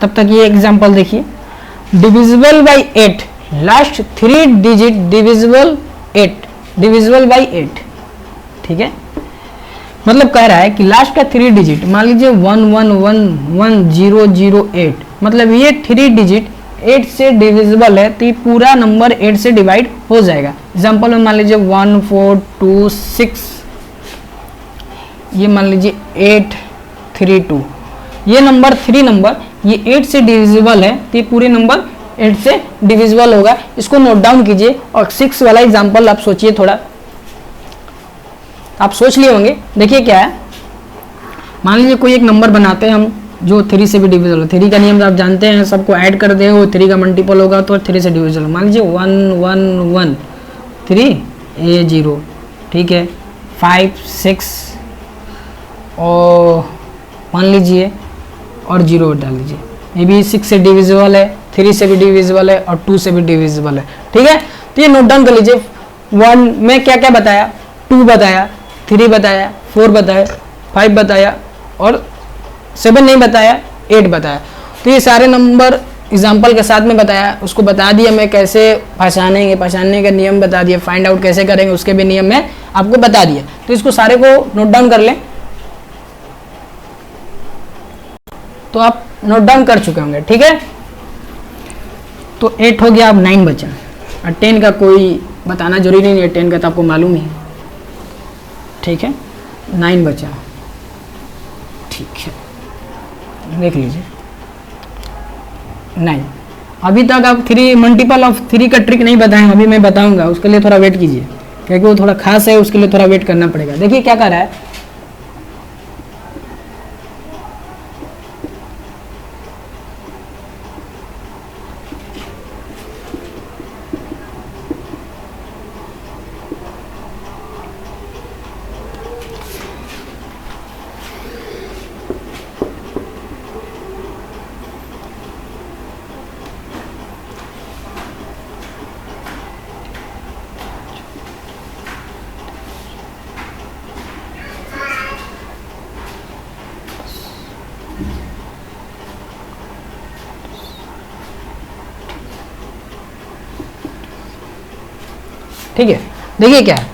तब तक ये एग्जाम्पल देखिए। Divisible by 8, last 3 digit divisible 8, divisible by 8, ठीक है। मतलब कह रहा है कि लास्ट का 3 डिजिट, मान लीजिए 11111008, मतलब ये 3 डिजिट 8 से डिविजिबल है, तो ये पूरा नंबर 8 से डिवाइड हो जाएगा। एग्जाम्पल में मान लीजिए 1426, ये मान लीजिए 832, ये नंबर 3 नंबर ये 8 से डिविजिबल है, तो ये पूरे नंबर 8 से डिविजिबल होगा। इसको नोट डाउन कीजिए, और 6 वाला एग्जाम्पल आप सोचिए थोड़ा, आप सोच लिए होंगे। देखिए क्या है, मान लीजिए कोई एक नंबर बनाते हैं हम जो 3 से भी डिविजिबल हो, 3 का नियम आप जानते हैं, सबको ऐड कर दे, वो 3 का मल्टीपल होगा तो 3 से डिविजिबल। मान लीजिए 1113A0, ठीक है, 5 6 और मान लीजिए और 0 डाल लीजिए, ये भी 6 से डिविजिबल है, 3 से भी डिविजिबल है, और 2 से भी डिविजिबल है, ठीक है। तो ये नोट डाउन कर लीजिए। 1 में क्या क्या बताया, 2 बताया, 3 बताया, 4 बताया, 5 बताया, और 7 नहीं बताया, 8 बताया। तो ये सारे नंबर एग्जाम्पल के साथ में बताया, उसको बता दिया मैं कैसे पहचानेंगे, पहचानने के नियम बता दिए, फाइंड आउट कैसे करेंगे उसके भी नियम मैं आपको बता दिया। तो इसको सारे को नोट डाउन कर लें। तो आप नोट डाउन कर चुके होंगे, ठीक है। तो 8 हो गया, अब 9 बचा। और 10 का कोई बताना जरूरी नहीं है, 10 का तो आपको मालूम ही, ठीक है। 9 बचा, ठीक है, देख लीजिए 9। अभी तक आप 3 मल्टीपल ऑफ 3 का ट्रिक नहीं बताएं, अभी मैं बताऊंगा, उसके लिए थोड़ा वेट कीजिए, क्योंकि वो थोड़ा खास है, उसके लिए थोड़ा वेट करना पड़ेगा। देखिए क्या कर रहा है, ठीक है। देखिए क्या है,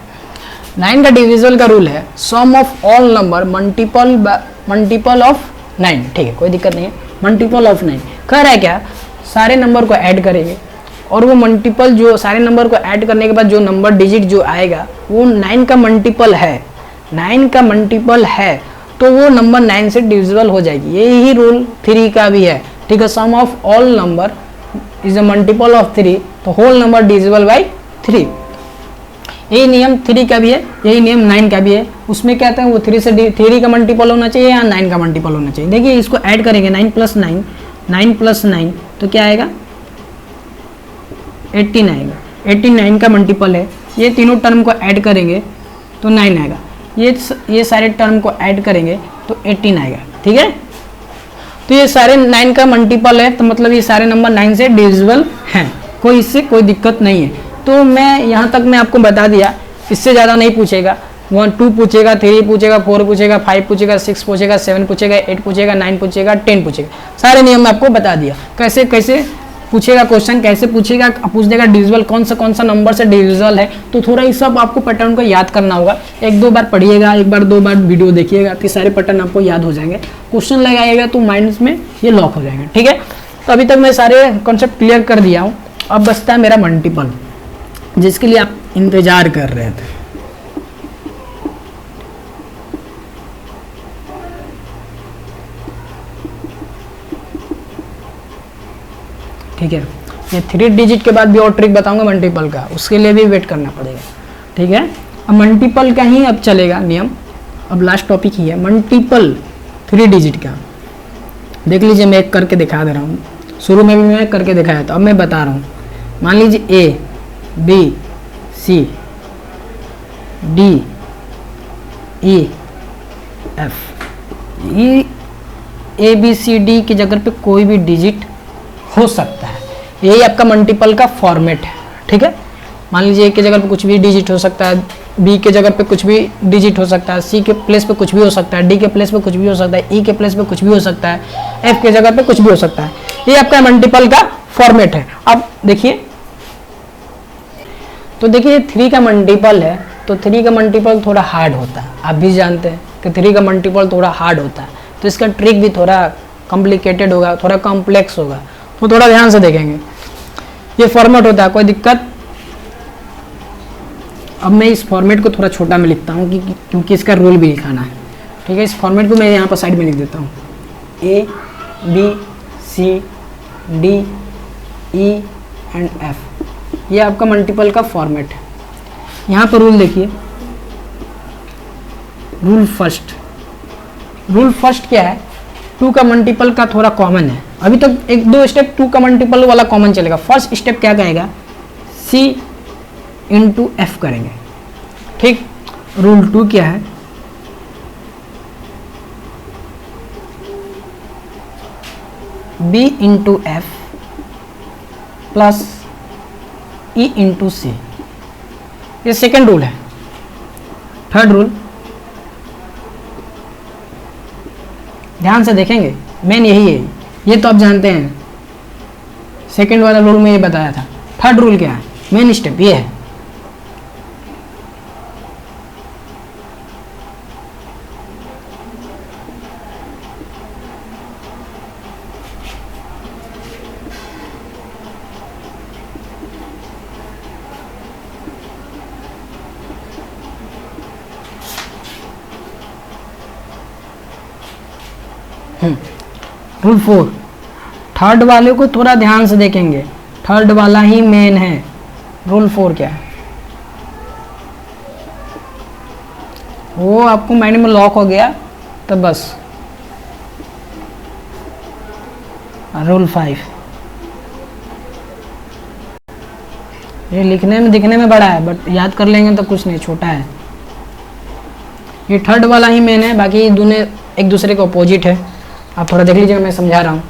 9 का डिविजल का रूल है sum of all number multiple of 9, ठीक है, कोई दिक्कत नहीं है, मल्टीपल ऑफ 9। कह रहा है क्या, सारे नंबर को ऐड करेंगे और वो मल्टीपल जो सारे नंबर को ऐड करने के बाद जो नंबर डिजिट जो आएगा वो 9 का मल्टीपल है, 9 का मल्टीपल है, तो वो नंबर 9 से डिविजिबल हो जाएगी। यही रूल 3 का भी है, ठीक है। Sum of all number is a multiple of 3, तो होल नंबर डिविजिबल बाई 3। यही नियम 3 का भी है, यही नियम 9 का भी है। उसमें क्या कहते हैं, वो 3 का मल्टीपल होना चाहिए या 9 का मल्टीपल होना चाहिए। देखिए इसको ऐड करेंगे, 9 प्लस 9, 9 प्लस 9 तो क्या आएगा, 18 आएगा। 89 का मल्टीपल है, ये तीनों टर्म को ऐड करेंगे तो 9 आएगा, ये सारे टर्म को ऐड करेंगे तो 18 आएगा, ठीक है। तो ये सारे 9 का मल्टीपल है, तो मतलब ये सारे नंबर 9 से डिविजिबल हैं, कोई इससे कोई दिक्कत नहीं है। तो मैं यहाँ तक मैं आपको बता दिया, इससे ज़्यादा नहीं पूछेगा, 1 2 पूछेगा, 3 पूछेगा, 4 पूछेगा, 5 पूछेगा, 6 पूछेगा, 7 पूछेगा, 8 पूछेगा, 9 पूछेगा, 10 पूछेगा। सारे नियम मैं आपको बता दिया, कैसे कैसे पूछेगा क्वेश्चन, कैसे पूछेगा, पूछ देगा डिविजिबल कौन सा नंबर से डिविजिबल है। तो थोड़ा ये सब आपको पैटर्न को याद करना होगा, 1-2 बार पढ़िएगा, 1 बार 2 बार वीडियो देखिएगा, तो सारे पैटर्न आपको याद हो जाएंगे। क्वेश्चन लगाइएगा तो माइंड में ये लॉक हो जाएंगे, ठीक है। तो अभी तक मैं सारे कॉन्सेप्ट क्लियर कर दिया हूँ, अब बचता है मेरा मल्टीपल, जिसके लिए आप इंतजार कर रहे थे। ठीक है, ये 3 डिजिट के बाद भी और ट्रिक बताऊंगा मल्टीपल का, उसके लिए भी वेट करना पड़ेगा, ठीक है। अब मल्टीपल का ही अब चलेगा नियम, अब लास्ट टॉपिक ही है मल्टीपल 3 डिजिट का। देख लीजिए मैं एक करके दिखा दे रहा हूँ, शुरू में भी मैं करके दिखाया था, अब मैं बता रहा हूँ। मान लीजिए A B C D E F, A B C D की जगह पे कोई भी डिजिट हो सकता है, यही आपका मल्टीपल का फॉर्मेट है, ठीक है। मान लीजिए ए के जगह पे कुछ भी डिजिट हो सकता है, बी के जगह पे कुछ भी डिजिट हो सकता है, सी के प्लेस पे कुछ भी हो सकता है, डी के प्लेस पे कुछ भी हो सकता है, ई के प्लेस पे कुछ भी हो सकता है, एफ के जगह पे कुछ भी हो सकता है। ये आपका मल्टीपल का फॉर्मेट है। अब देखिए, तो देखिए 3 का मल्टीपल है, तो 3 का मल्टीपल थोड़ा हार्ड होता है, आप भी जानते हैं कि 3 का मल्टीपल थोड़ा हार्ड होता है, तो इसका ट्रिक भी थोड़ा कॉम्प्लिकेटेड होगा, थोड़ा कॉम्प्लेक्स होगा, तो थोड़ा ध्यान से देखेंगे। ये फॉर्मेट होता है, कोई दिक्कत। अब मैं इस फॉर्मेट को थोड़ा छोटा में लिखता हूँ क्योंकि इसका रूल भी लिखाना है, ठीक है। इस फॉर्मेट को मैं यहाँ पर साइड में लिख देता हूँ, A B C D E and F, ये आपका मल्टीपल का फॉर्मेट है। यहाँ पर रूल देखिए, रूल फर्स्ट क्या है, 2 का मल्टीपल का थोड़ा कॉमन है, अभी तक 1-2 स्टेप 2 का मल्टीपल वाला कॉमन चलेगा। फर्स्ट स्टेप क्या कहेगा, C इंटू एफ करेंगे, ठीक। रूल 2 क्या है, B into F plus E into C, ये सेकेंड रूल है। थर्ड रूल ध्यान से देखेंगे, मेन यही है, ये तो आप जानते हैं, सेकंड वाला रूल में ये बताया था। थर्ड रूल क्या है, मेन स्टेप ये है। रूल 4, थर्ड वाले को थोड़ा ध्यान से देखेंगे, थर्ड वाला ही मेन है। रूल 4 क्या है, वो आपको माइंड में लॉक हो गया तो बस। रूल 5, ये लिखने में दिखने में बड़ा है बट याद कर लेंगे तो कुछ नहीं, छोटा है। ये थर्ड वाला ही मेन है, बाकी दोनों एक दूसरे के अपोजिट है। आप थोड़ा देख लीजिएगा, मैं समझा रहा हूँ,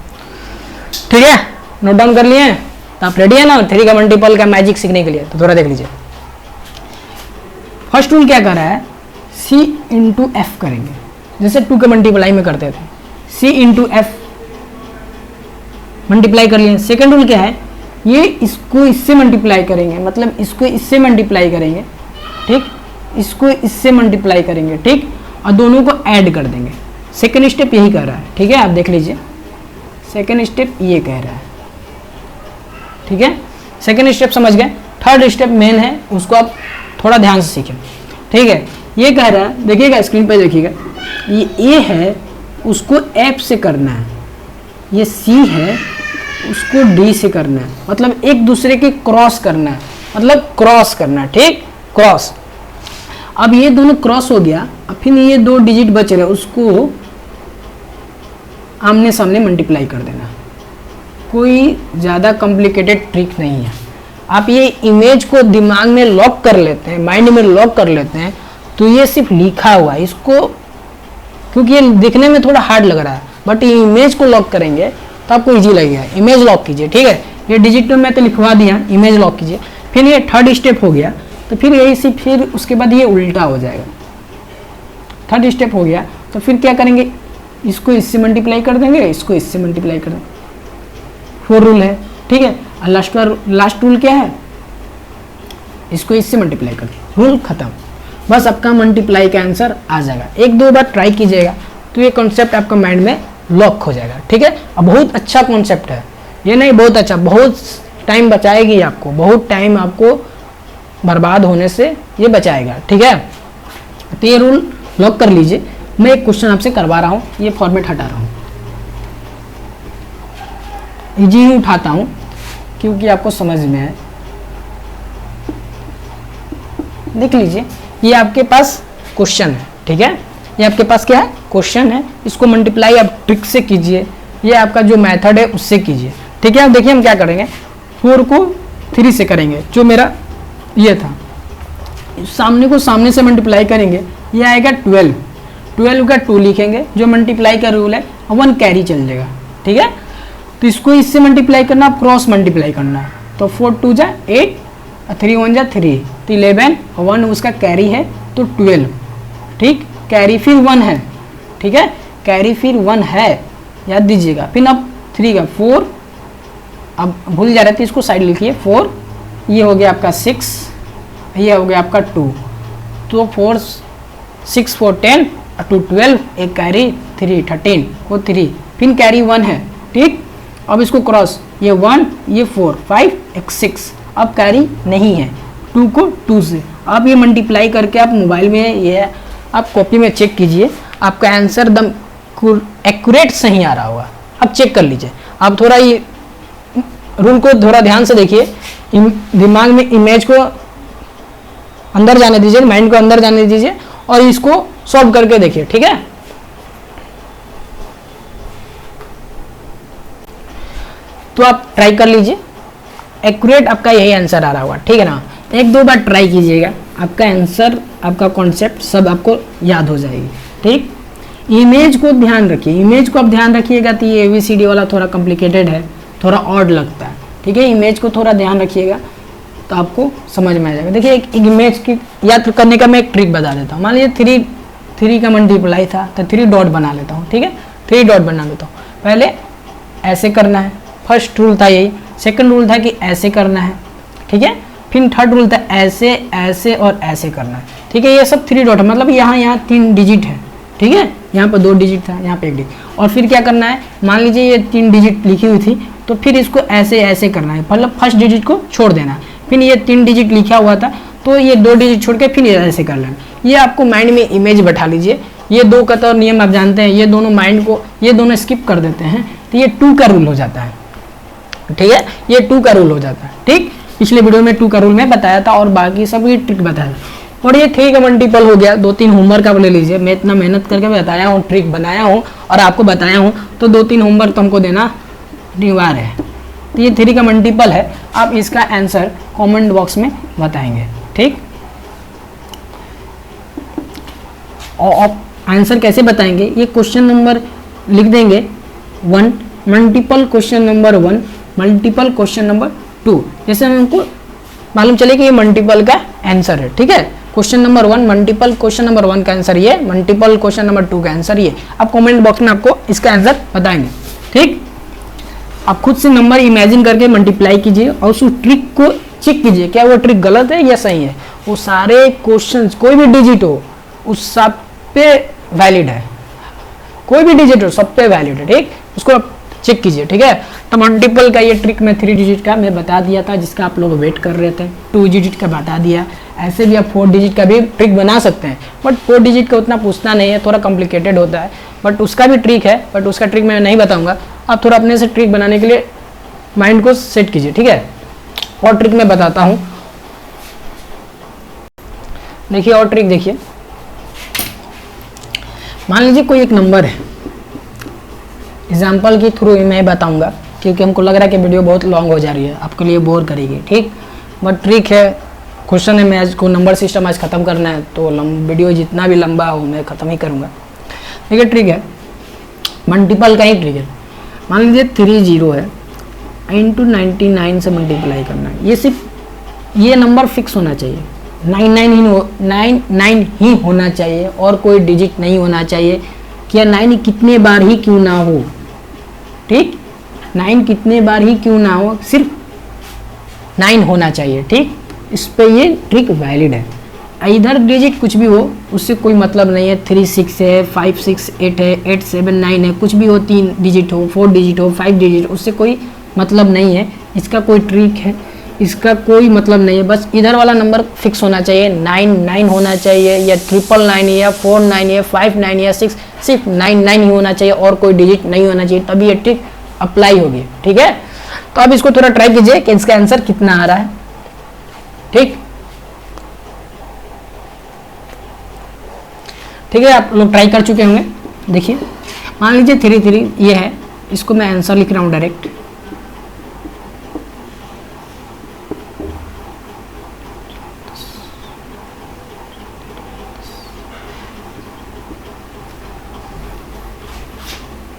ठीक है। नोट डाउन कर लिए तो आप रेडी है ना 3 का मल्टीपल का मैजिक सीखने के लिए? तो थोड़ा देख लीजिए। फर्स्ट रूल क्या कर रहा है, C इंटू एफ करेंगे, जैसे 2 के मल्टीप्लाई में करते थे, C इंटू एफ मल्टीप्लाई कर लिए। सेकेंड रूल क्या है, ये इसको इससे मल्टीप्लाई करेंगे, मतलब इसको इससे मल्टीप्लाई करेंगे, ठीक, इसको इससे मल्टीप्लाई करेंगे, ठीक, और दोनों को ऐड कर देंगे। सेकेंड स्टेप यही कर रहा है, ठीक है, आप देख लीजिए। सेकेंड स्टेप ये कह रहा है, ठीक है, सेकेंड स्टेप समझ गए। थर्ड स्टेप मेन है, उसको आप थोड़ा ध्यान से सीखें, ठीक है। ये कह रहा है, देखिएगा स्क्रीन पे देखिएगा, ये ए है उसको एफ से करना है, ये सी है उसको डी से करना है, मतलब एक दूसरे के क्रॉस करना है, मतलब क्रॉस करना है, ठीक, क्रॉस। अब ये दोनों क्रॉस हो गया, अब फिर ये 2 डिजिट बच रहे, उसको आमने सामने मल्टीप्लाई कर देना। कोई ज़्यादा कॉम्प्लिकेटेड ट्रिक नहीं है। आप ये इमेज को दिमाग में लॉक कर लेते हैं, माइंड में लॉक कर लेते हैं, तो ये सिर्फ लिखा हुआ है, इसको क्योंकि ये दिखने में थोड़ा हार्ड लग रहा है, बट ये इमेज को लॉक करेंगे तो आपको इजी लगेगा। इमेज लॉक कीजिए, ठीक है, ये डिजिट में मैं तो लिखवा दिया, इमेज लॉक कीजिए। फिर ये थर्ड स्टेप हो गया, तो फिर यही से फिर उसके बाद ये उल्टा हो जाएगा। थर्ड स्टेप हो गया तो फिर क्या करेंगे, इसको इससे मल्टीप्लाई कर देंगे, इसको इससे मल्टीप्लाई कर देंगे। 4 रूल है, ठीक है। और लास्ट रूल क्या है, इसको इससे मल्टीप्लाई कर दें, रूल खत्म। बस आपका मल्टीप्लाई का आंसर आ जाएगा। 1-2 बार ट्राई कीजिएगा तो ये कॉन्सेप्ट आपका माइंड में लॉक हो जाएगा, ठीक है। और बहुत अच्छा कॉन्सेप्ट है ये, नहीं बहुत अच्छा, बहुत टाइम बचाएगी आपको, बहुत टाइम आपको बर्बाद होने से ये बचाएगा, ठीक है। तो ये रूल लॉक कर लीजिए। मैं एक क्वेश्चन आपसे करवा रहा हूँ, ये फॉर्मेट हटा रहा हूँ, इजी ही उठाता हूँ क्योंकि आपको समझ में है। देख लीजिए, ये आपके पास क्वेश्चन है, ठीक है, ये आपके पास क्या है, क्वेश्चन है। इसको मल्टीप्लाई आप ट्रिक से कीजिए, ये आपका जो मेथड है उससे कीजिए, ठीक है। अब देखिए हम क्या करेंगे, 4 को 3 से करेंगे, जो मेरा ये था, सामने को सामने से मल्टीप्लाई करेंगे, ये आएगा 12, 12 का 2 लिखेंगे, जो मल्टीप्लाई का रूल है 1 कैरी चल जाएगा, ठीक है। तो इसको इससे मल्टीप्लाई करना, क्रॉस मल्टीप्लाई करना है, तो 4 2 जा 8, 3 1 जा 3, तो 11, 1 उसका कैरी है तो 12, ठीक, कैरी फिर 1 है, ठीक है, कैरी फिर 1 है, याद दीजिएगा। फिर अब 3 का 4, अब भूल जा रहे थे, इसको साइड लिखिए, 4, ये हो गया आपका 6, ये हो गया आपका 2, तो 4 6 4 10 2 12, एक कैरी 3 13 वो 3, फिर कैरी 1 है, ठीक। अब इसको क्रॉस, ये 1 ये 4 5 एक 6, अब कैरी नहीं है, 2 को 2 से। अब ये मल्टीप्लाई करके आप मोबाइल में, ये आप कॉपी में चेक कीजिए, आपका आंसर दम एक्यूरेट सही आ रहा होगा। अब चेक कर लीजिए, आप थोड़ा ये रूल को थोड़ा ध्यान से देखिए, दिमाग में इमेज को अंदर जाने दीजिए, माइंड को अंदर जाने दीजिए और इसको सॉल्व करके देखिए, ठीक है। तो आप ट्राई कर लीजिए, एक्यूरेट आपका यही आंसर आ रहा होगा, ठीक है ना। 1-2 बार ट्राई कीजिएगा, आपका आंसर, आपका कॉन्सेप्ट सब आपको याद हो जाएगी, ठीक। इमेज को ध्यान रखिए, इमेज को आप ध्यान रखिएगा तो ये ABCD वाला थोड़ा कॉम्प्लिकेटेड है, थोड़ा ऑड लगता है, ठीक है। इमेज को थोड़ा ध्यान रखिएगा तो आपको समझ में आ जाएगा। देखिए एक इमेज की याद करने का मैं एक ट्रिक बता देता हूँ। मान लीजिए 3 का मल्टीप्लाई था तो 3 डॉट बना लेता हूँ, ठीक है, 3 डॉट बना लेता हूँ। पहले ऐसे करना है, फर्स्ट रूल था यही। सेकंड रूल था कि ऐसे करना है, ठीक है। फिर थर्ड रूल था ऐसे, ऐसे और ऐसे करना है, ठीक है। ये सब 3 डॉट है, मतलब यहाँ 3 डिजिट है, ठीक है। यहाँ पर 2 डिजिट था, यहाँ पे 1 डिजिट। और फिर क्या करना है, मान लीजिए ये 3 डिजिट लिखी हुई थी, तो फिर इसको ऐसे ऐसे करना है, मतलब फर्स्ट डिजिट को छोड़ देना है। फिर ये 3 डिजिट लिखा हुआ था, तो ये 2 डिजिट छोड़ के फिर ऐसे कर लेना। ये आपको माइंड में इमेज बैठा लीजिए। ये 2 का तो नियम आप जानते हैं, ये दोनों माइंड को, ये दोनों स्किप कर देते हैं, तो ये 2 का रूल हो जाता है, ठीक है। ये 2 का रूल हो जाता है, ठीक। पिछले वीडियो में 2 का रूल में बताया था और बाकी सब ये ट्रिक बताया। और ये 3 का मल्टीपल हो गया। 2-3 होमवर्क आप ले लीजिए, मैं इतना मेहनत करके बताया हूँ, ट्रिक बनाया हूँ और आपको बताया हूँ, तो 2-3 होमवर्क तुमको देना अनिवार्य है। तो ये 3 का मल्टीपल है। आप इसका आंसर कमेंट बॉक्स में बताएंगे, ठीक। और आप आंसर कैसे बताएंगे, ये क्वेश्चन नंबर लिख देंगे 1 multiple question number 1 multiple question number 2, जैसे हमको मालूम चले कि ये मल्टीपल का आंसर है, ठीक है। Question number 1 multiple question number 1 का आंसर ये, मल्टीपल क्वेश्चन नंबर 2 का आंसर ये। आप कमेंट बॉक्स में आपको इसका आंसर बताएंगे, ठीक। आप खुद से नंबर इमेजिन करके मल्टीप्लाई कीजिए और उस ट्रिक को चेक कीजिए, क्या वो ट्रिक गलत है या सही है। वो सारे क्वेश्चंस, कोई भी डिजिट हो उस सब पे वैलिड है, कोई भी डिजिट हो सब पे वैलिड है, ठीक। उसको आप चेक कीजिए, ठीक है। तो मल्टीपल का ये ट्रिक मैं 3 डिजिट का मैं बता दिया था, जिसका आप लोग वेट कर रहे थे। 2 डिजिट का बता दिया। ऐसे भी आप 4 डिजिट का भी ट्रिक बना सकते हैं, बट 4 डिजिट का उतना पूछना नहीं है, थोड़ा कॉम्प्लिकेटेड होता है। बट उसका भी ट्रिक है, बट उसका ट्रिक मैं नहीं बताऊंगा। आप थोड़ा अपने से ट्रिक बनाने के लिए माइंड को सेट कीजिए, ठीक है। और ट्रिक मैं बताता हूँ, देखिए और ट्रिक देखिए। मान लीजिए कोई एक नंबर है, एग्जाम्पल के थ्रू मैं बताऊंगा, क्योंकि हमको लग रहा है कि वीडियो बहुत लॉन्ग हो जा रही है, आपके लिए बोर करेगी, ठीक। बट ट्रिक है, क्वेश्चन है, मैं आज को नंबर सिस्टम आज खत्म करना है, तो वीडियो जितना भी लंबा हो मैं खत्म ही करूँगा। देखिए ट्रिक है, मल्टीपल का ही ट्रिक है। मान लीजिए 3 0 है, इंटू 99 से मल्टीप्लाई करना है। ये सिर्फ ये नंबर फिक्स होना चाहिए, 99 ही होना चाहिए और कोई डिजिट नहीं होना चाहिए। क्या 9 कितने बार ही क्यों ना हो, ठीक। 9 कितने बार ही क्यों ना हो, सिर्फ 9 होना चाहिए, ठीक। इस पे ये ट्रिक वैलिड है। इधर डिजिट कुछ भी हो उससे कोई मतलब नहीं है। 3 6 है, 5 6 8 है, 8 7 9 है, कुछ भी हो, 3 डिजिट हो, 4 डिजिट हो, 5 डिजिट, उससे कोई मतलब नहीं है। इसका कोई ट्रिक है, इसका कोई मतलब नहीं है। बस इधर वाला नंबर फिक्स होना चाहिए, 9 होना चाहिए, या 999 या 49 या 59 या 6, सिर्फ 9 ही होना चाहिए और कोई डिजिट नहीं होना चाहिए, तभी ये ट्रिक अप्लाई होगी, ठीक है। तो अब इसको थोड़ा ट्राई कीजिए कि इसका आंसर कितना आ रहा है, ठीक। ठीक है, आप लोग ट्राई कर चुके होंगे। देखिए मान लीजिए 3 3 ये है, इसको मैं आंसर लिख रहा हूं डायरेक्ट।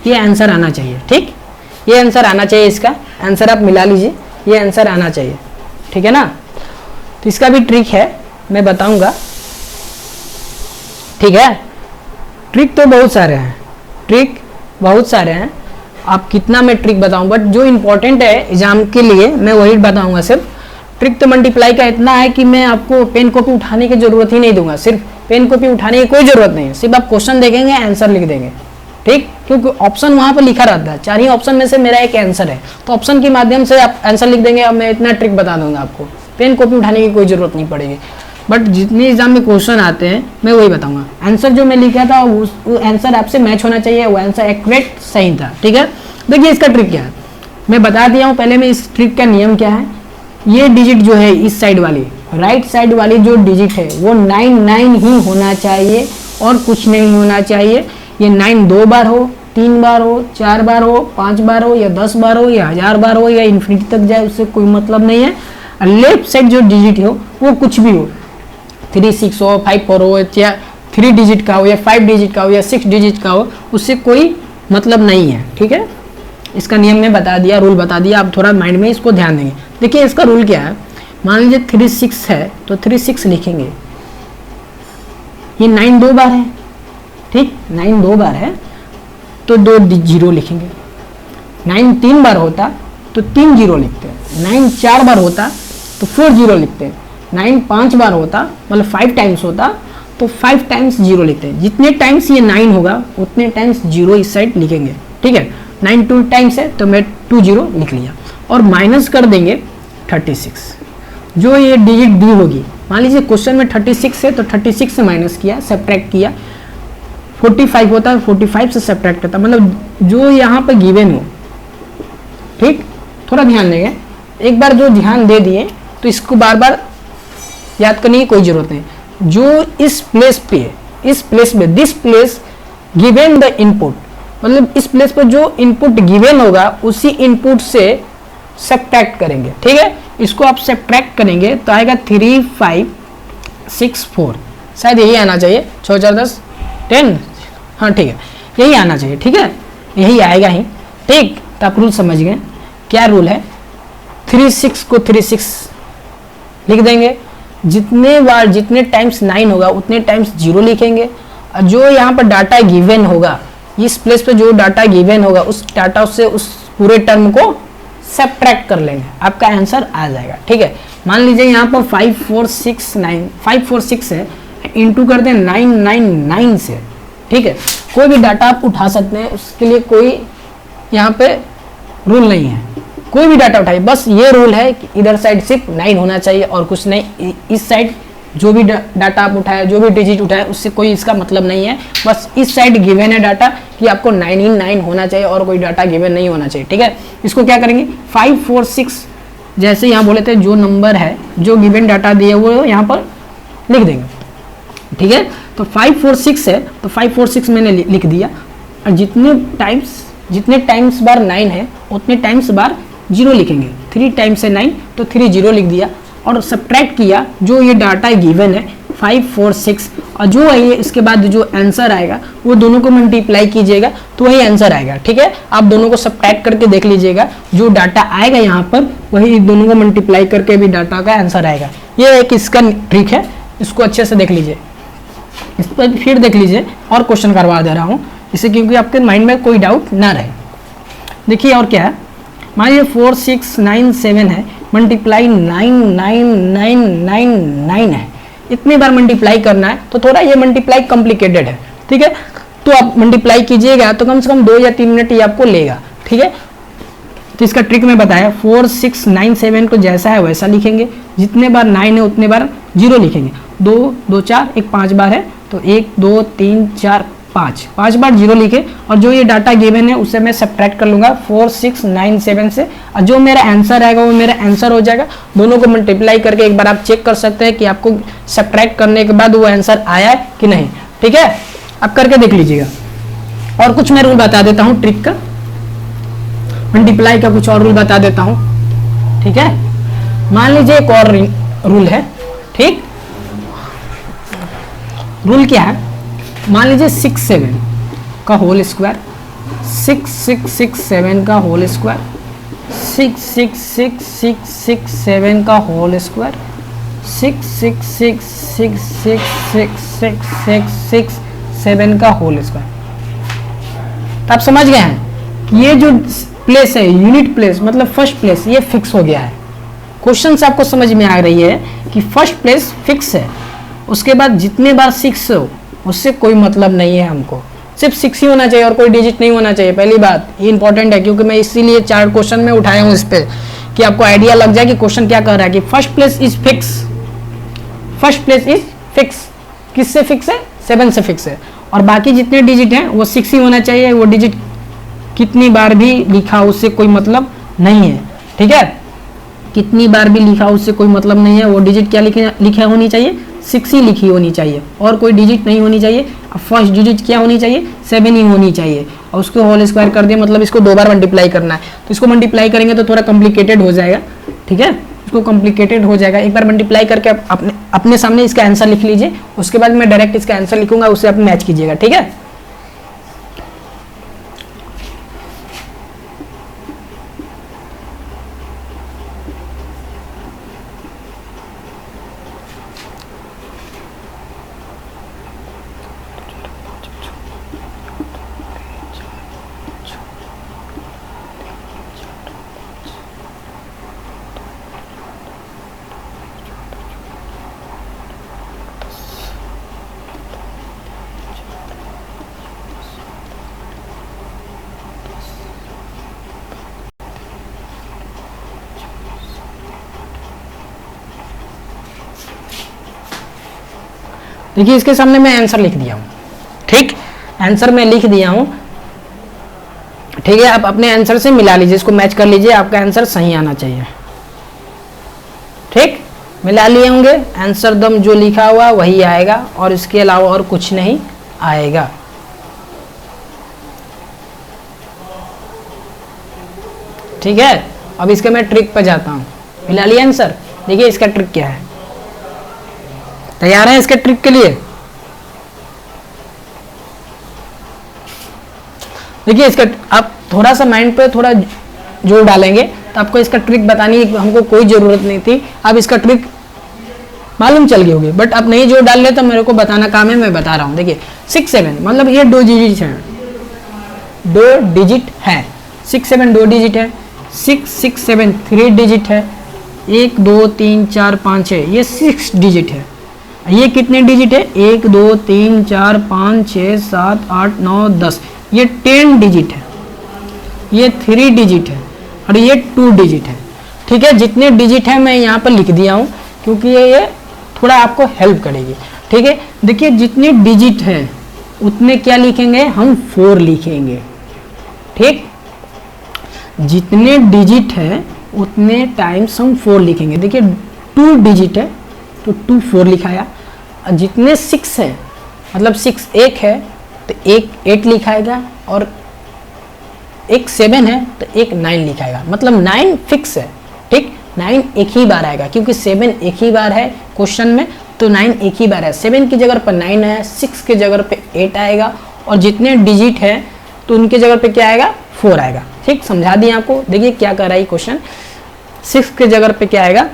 ये आंसर आना चाहिए, ठीक। ये आंसर आना चाहिए, इसका आंसर आप मिला लीजिए, ये आंसर आना चाहिए, ठीक है ना। तो इसका भी ट्रिक है, मैं बताऊंगा, ठीक है। ट्रिक तो बहुत सारे हैं, ट्रिक बहुत सारे हैं, आप कितना मैं ट्रिक बताऊं, बट जो इंपॉर्टेंट है एग्जाम के लिए मैं वही बताऊंगा सिर्फ। ट्रिक तो मल्टीप्लाई का इतना है कि मैं आपको पेन कॉपी उठाने की जरूरत ही नहीं दूंगा, सिर्फ पेन कॉपी उठाने की कोई जरूरत नहीं है, सिर्फ आप क्वेश्चन देखेंगे, आंसर लिख देंगे, ठीक। क्योंकि ऑप्शन वहां पर लिखा रहता है, 4 ही ऑप्शन में से मेरा एक आंसर है, तो ऑप्शन के माध्यम से आप आंसर लिख देंगे। अब मैं इतना ट्रिक बता दूंगा, आपको पेन कॉपी उठाने की कोई जरूरत नहीं पड़ेगी। बट जितने एग्जाम में क्वेश्चन आते हैं मैं वही बताऊंगा। आंसर जो मैं लिखा था वो आंसर आपसे मैच होना चाहिए, वो आंसर एक्यूरेट सही था, ठीक है। देखिए इसका ट्रिक क्या है, मैं बता दिया हूँ पहले में। इस ट्रिक का नियम क्या है, ये डिजिट जो है इस साइड वाली, राइट साइड वाली जो डिजिट है वो 9 ही होना चाहिए और कुछ नहीं होना चाहिए। ये 9 2 बार हो, 3 बार हो, 4 बार हो, 5 बार हो, या 10 बार हो, या 1000 बार हो, या इन्फिनिटी तक जाए, उससे कोई मतलब नहीं है। लेफ्ट साइड जो डिजिट हो वो कुछ भी हो, 3 6 हो, 5 4 हो, या 3 डिजिट का हो, या 5 डिजिट का हो, या 6 डिजिट का हो, उससे कोई मतलब नहीं है, ठीक है। इसका नियम में बता दिया, रूल बता दिया, आप थोड़ा माइंड में इसको ध्यान देंगे। देखिए इसका रूल क्या है, मान लीजिए 3 6 है तो 3 6 लिखेंगे, ये 9 2 बार है, ठीक, 9 2 बार है तो 2 0 लिखेंगे। 9 3 बार होता तो 3 जीरो लिखते हैं, 9 4 बार होता तो 4 जीरो लिखते हैं, 9 5 बार होता मतलब 5 टाइम्स होता तो 5 टाइम्स जीरो लिखते हैं। जितने टाइम्स ये 9 होगा उतने टाइम्स जीरो इस साइड लिखेंगे, ठीक है। 9 2 टाइम्स है तो मैं 2 जीरो लिख लिया और माइनस कर देंगे 36, जो ये डिजिट दी होगी। मान लीजिए क्वेश्चन में 36 है तो 36 से माइनस किया, सब्ट्रैक्ट किया, 45 होता है 45 से सब्ट्रैक्ट होता है, मतलब जो यहाँ पे गिवन हो, ठीक। थोड़ा ध्यान देंगे, एक बार जो ध्यान दे दिए तो इसको बार बार याद करने की कोई जरूरत नहीं। जो इस प्लेस पे this place given the input, मतलब इस प्लेस पर जो इनपुट गिवन होगा उसी इनपुट से सब्ट्रैक्ट करेंगे, ठीक है। इसको आप सब्ट्रैक्ट करेंगे तो आएगा 3 5 6 4, शायद यही आना चाहिए, 6 4 10 10, हाँ ठीक है, यही आना चाहिए, ठीक है, यही आएगा ही, ठीक। तो आप रूल समझ गए, क्या रूल है, 3 6 को 3 6 लिख देंगे, जितने बार जितने टाइम्स 9 होगा उतने टाइम्स जीरो लिखेंगे, और जो यहाँ पर डाटा गिवन होगा, इस प्लेस पे जो डाटा गिवन होगा उस डाटा से उस पूरे टर्म को सब्ट्रैक्ट कर लेंगे, आपका आंसर आ जाएगा, ठीक है। मान लीजिए यहाँ पर 5 4 6 9 5 4 6 है, इंटू कर दें 9 9 9 से, ठीक है। कोई भी डाटा आप उठा सकते हैं, उसके लिए कोई यहाँ पे रूल नहीं है, कोई भी डाटा उठाइए, बस ये रूल है कि इधर साइड सिर्फ 9 होना चाहिए और कुछ नहीं, इस साइड जो भी डाटा आप उठाए, जो भी डिजिट उठाए, उससे कोई इसका मतलब नहीं है, बस इस साइड गिवन है डाटा कि आपको 9 ही 9 होना चाहिए और कोई डाटा गिवन नहीं होना चाहिए, ठीक है। इसको क्या करेंगे, 5 4 6 जैसे यहाँ बोले थे, जो नंबर है जो गिवन डाटा दिए वो यहाँ पर लिख देंगे, ठीक है। तो 5 4 6 है तो 5 4 6 मैंने लिख दिया, और जितने टाइम्स बार 9 है उतने टाइम्स बार जीरो लिखेंगे, 3 टाइम्स है 9 तो 3 जीरो लिख दिया, और सब्ट्रैक्ट किया जो ये डाटा गिवन है 5 4 6, और जो है इसके बाद जो आंसर आएगा वो दोनों को मल्टीप्लाई कीजिएगा तो वही आंसर आएगा, ठीक है। आप दोनों को सब्ट्रैक्ट करके देख लीजिएगा, जो डाटा आएगा यहाँ पर वही दोनों को मल्टीप्लाई करके भी डाटा का आंसर आएगा। ये एक इसका ट्रिक है, इसको अच्छे से देख लीजिए, इस पर फिर देख लीजिए और क्वेश्चन करवा दे रहा हूँ इससे, क्योंकि आपके माइंड में कोई डाउट ना रहे। देखिए और क्या है, मान लीजिए 4 6 9 7 है, मल्टीप्लाई 9 9 9 9 9 है, इतनी बार मल्टीप्लाई करना है, तो थोड़ा ये मल्टीप्लाई कॉम्प्लिकेटेड है, ठीक है। तो आप मल्टीप्लाई कीजिएगा तो कम से कम 2 या 3 मिनट ये आपको लेगा, ठीक है। तो इसका ट्रिक में बताया, 4 6 9 7 को जैसा है वैसा लिखेंगे, जितने बार 9 है उतने बार जीरो लिखेंगे, 2 2 4 एक 5 बार है तो 1 2 3 4 5 बार जीरो लिखे, और जो ये डाटा गिवन है उससे मैं सब्ट्रैक्ट कर लूंगा 4 6 9 7 से, और जो मेरा आंसर आएगा वो मेरा आंसर हो जाएगा। दोनों को मल्टीप्लाई करके एक बार आप चेक कर सकते हैं कि आपको सब्ट्रैक्ट करने के बाद वो आंसर आया है कि नहीं, ठीक है। आप करके देख लीजिएगा। और कुछ मैं रूल बता देता हूँ ट्रिक का, मल्टीप्लाई का कुछ और रूल बता देता हूँ, ठीक है। मान लीजिए एक और रूल है, ठीक। रूल क्या है, मान लीजिए 6 7 का होल स्क्वायर, 6 6 6 7 का होल स्क्वायर, 6 6 6 6 6 7 का होल स्क्वायर, 6 6 6 6 6 6 6 6 6 7 का होल स्क्वायर। तो आप समझ गए हैं, ये जो प्लेस है यूनिट प्लेस मतलब फर्स्ट प्लेस, ये फिक्स हो गया है। क्वेश्चन से आपको समझ में आ रही है कि फर्स्ट प्लेस फिक्स है, उसके बाद जितने बार 6 हो उससे कोई मतलब नहीं है, हमको सिर्फ 6 ही होना चाहिए और कोई डिजिट नहीं होना चाहिए। पहली बात ये इंपॉर्टेंट है, क्योंकि मैं इसीलिए 4 क्वेश्चन में उठाया हूँ इस पे, कि आपको आइडिया लग जाए कि क्वेश्चन क्या कह रहा है, कि first place is fix, first place is fix, किससे फिक्स है, 7 से फिक्स है, और बाकी जितने डिजिट हैं वो 6 ही होना चाहिए। वो डिजिट कितनी बार भी लिखा उससे कोई मतलब नहीं है, ठीक है। कितनी बार भी लिखा उससे कोई मतलब नहीं है, वो डिजिट क्या लिखा होनी चाहिए, 6 ही लिखी होनी चाहिए और कोई डिजिट नहीं होनी चाहिए। अब फर्स्ट डिजिट क्या होनी चाहिए, 7 ही होनी चाहिए, और उसको होल स्क्वायर कर दिया, मतलब इसको 2 बार मल्टीप्लाई करना है। तो इसको मल्टीप्लाई करेंगे तो थोड़ा कॉम्प्लिकेटेड हो जाएगा, ठीक है, इसको कॉम्प्लिकेटेड हो जाएगा। एक बार मल्टीप्लाई करके अपने सामने इसका आंसर लिख लीजिए, उसके बाद मैं डायरेक्ट इसका आंसर लिखूंगा, उससे आप मैच कीजिएगा, ठीक है। देखिए इसके सामने मैं आंसर लिख दिया हूँ, ठीक, आंसर मैं लिख दिया हूँ, ठीक है। आप अपने आंसर से मिला लीजिए, इसको मैच कर लीजिए, आपका आंसर सही आना चाहिए, ठीक। मिला लिए होंगे, आंसर दम जो लिखा हुआ वही आएगा और इसके अलावा और कुछ नहीं आएगा। ठीक है, अब इसके मैं ट्रिक पे जाता हूं। मिला लिया आंसर। देखिए इसका ट्रिक क्या है, तैयार है इसके ट्रिक के लिए? देखिए इसका आप थोड़ा सा माइंड पे थोड़ा जोर डालेंगे तो आपको इसका ट्रिक बताने की हमको कोई जरूरत नहीं थी, अब इसका ट्रिक मालूम चल गई होगी, बट अब नहीं जोर डाल रहे तो मेरे को बताना काम है, मैं बता रहा हूँ। देखिए 6 7 मतलब ये 2 डिजिट है, 2 डिजिट है, 6 7 2 डिजिट है, 6 6 7 3 डिजिट है, 1 2 3 4 5 6 ये 6 डिजिट है। ये कितने डिजिट है? 1 2 3 4 5 6 7 8 9 10 ये 10 डिजिट है, ये 3 डिजिट है और ये 2 डिजिट है। ठीक है, जितने डिजिट है मैं यहाँ पर लिख दिया हूँ क्योंकि ये थोड़ा आपको हेल्प करेगी। ठीक है, देखिए जितने डिजिट है उतने क्या लिखेंगे हम? 4 लिखेंगे। ठीक, जितने डिजिट है उतने टाइम्स हम 4 लिखेंगे। देखिए 2 डिजिट है तो 2 4 लिखाया, और जितने 6 है मतलब 6 1 है तो 1 8 लिखाएगा, और एक 7 है तो एक 9 लिखाएगा, मतलब 9 फिक्स है। ठीक, 9 एक ही बार आएगा क्योंकि 7 एक ही बार है क्वेश्चन में, तो 9 एक ही बार है। 7 की जगह पर 9 है, 6 की जगह पे 8 आएगा, और जितने डिजिट है तो उनके जगह पे क्या आएगा? 4 आएगा। ठीक, समझा दिया आपको। देखिए क्या कर रहा है क्वेश्चन, 6 के जगह पे क्या आएगा?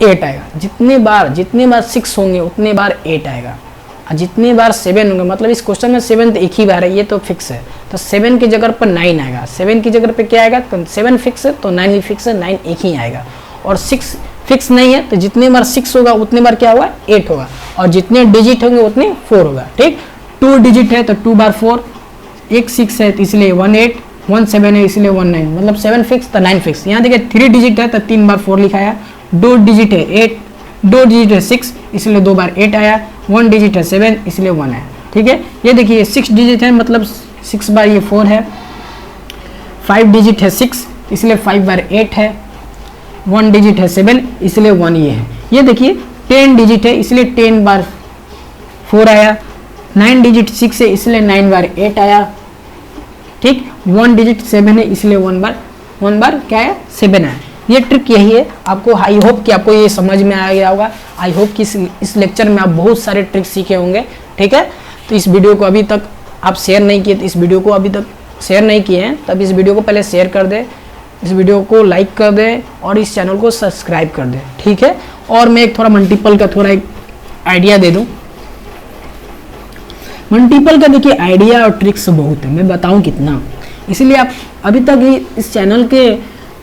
8 आएगा। जितने बार 6 होंगे उतने बार 8 आएगा, और जितने बार 7 होंगे, मतलब इस क्वेश्चन में 7 तो एक ही बार है, ये तो फिक्स है, तो 7 की जगह पर 9 आएगा। 7 की जगह पे क्या आएगा? तो 7 फिक्स है तो 9 भी फिक्स है, 9 एक ही आएगा। और 6 फिक्स नहीं है तो जितने बार 6 होगा उतने बार क्या होगा? 8 होगा, और जितने डिजिट होंगे उतने 4 होगा। ठीक, 2 डिजिट है तो 2 बार 4, एक 6 है तो इसलिए 1 8, 1 7 है इसलिए 1 9, मतलब 7 फिक्स तो 9 फिक्स। यहाँ देखिए 3 डिजिट है तो 3 बार 4 लिखाया, 2 डिजिट है 8, 2 डिजिट है 6 इसलिए 2 बार 8 आया, 1 डिजिट है 7 इसलिए 1 है। ठीक है, ये देखिए 6 डिजिट है मतलब 6 बार ये 4 है, 5 डिजिट है 6 इसलिए 5 बार 8 है, 1 डिजिट है 7 इसलिए 1 ये है। ये देखिए 10 डिजिट है इसलिए 10 बार 4 आया, 9 डिजिट 6 है इसलिए 9 बार 8 आया। ठीक, 1 डिजिट 7 है इसलिए 1 बार क्या है? 7 आया। ये ट्रिक यही है। आपको आई होप कि आपको ये समझ में आ गया होगा। आई होप कि इस लेक्चर में आप बहुत सारे ट्रिक सीखे होंगे। ठीक है, तो इस वीडियो को अभी तक आप शेयर नहीं किए, तो इस वीडियो को अभी तक शेयर नहीं किए हैं तब इस वीडियो को पहले शेयर कर दें, इस वीडियो को लाइक कर दें और इस चैनल को सब्सक्राइब कर दें। ठीक है, और मैं एक थोड़ा मल्टीपल का थोड़ा एक आइडिया दे दूँ। मल्टीपल का देखिए आइडिया और ट्रिक्स बहुत है, मैं बताऊँ कितना, इसलिए आप अभी तक ही इस चैनल के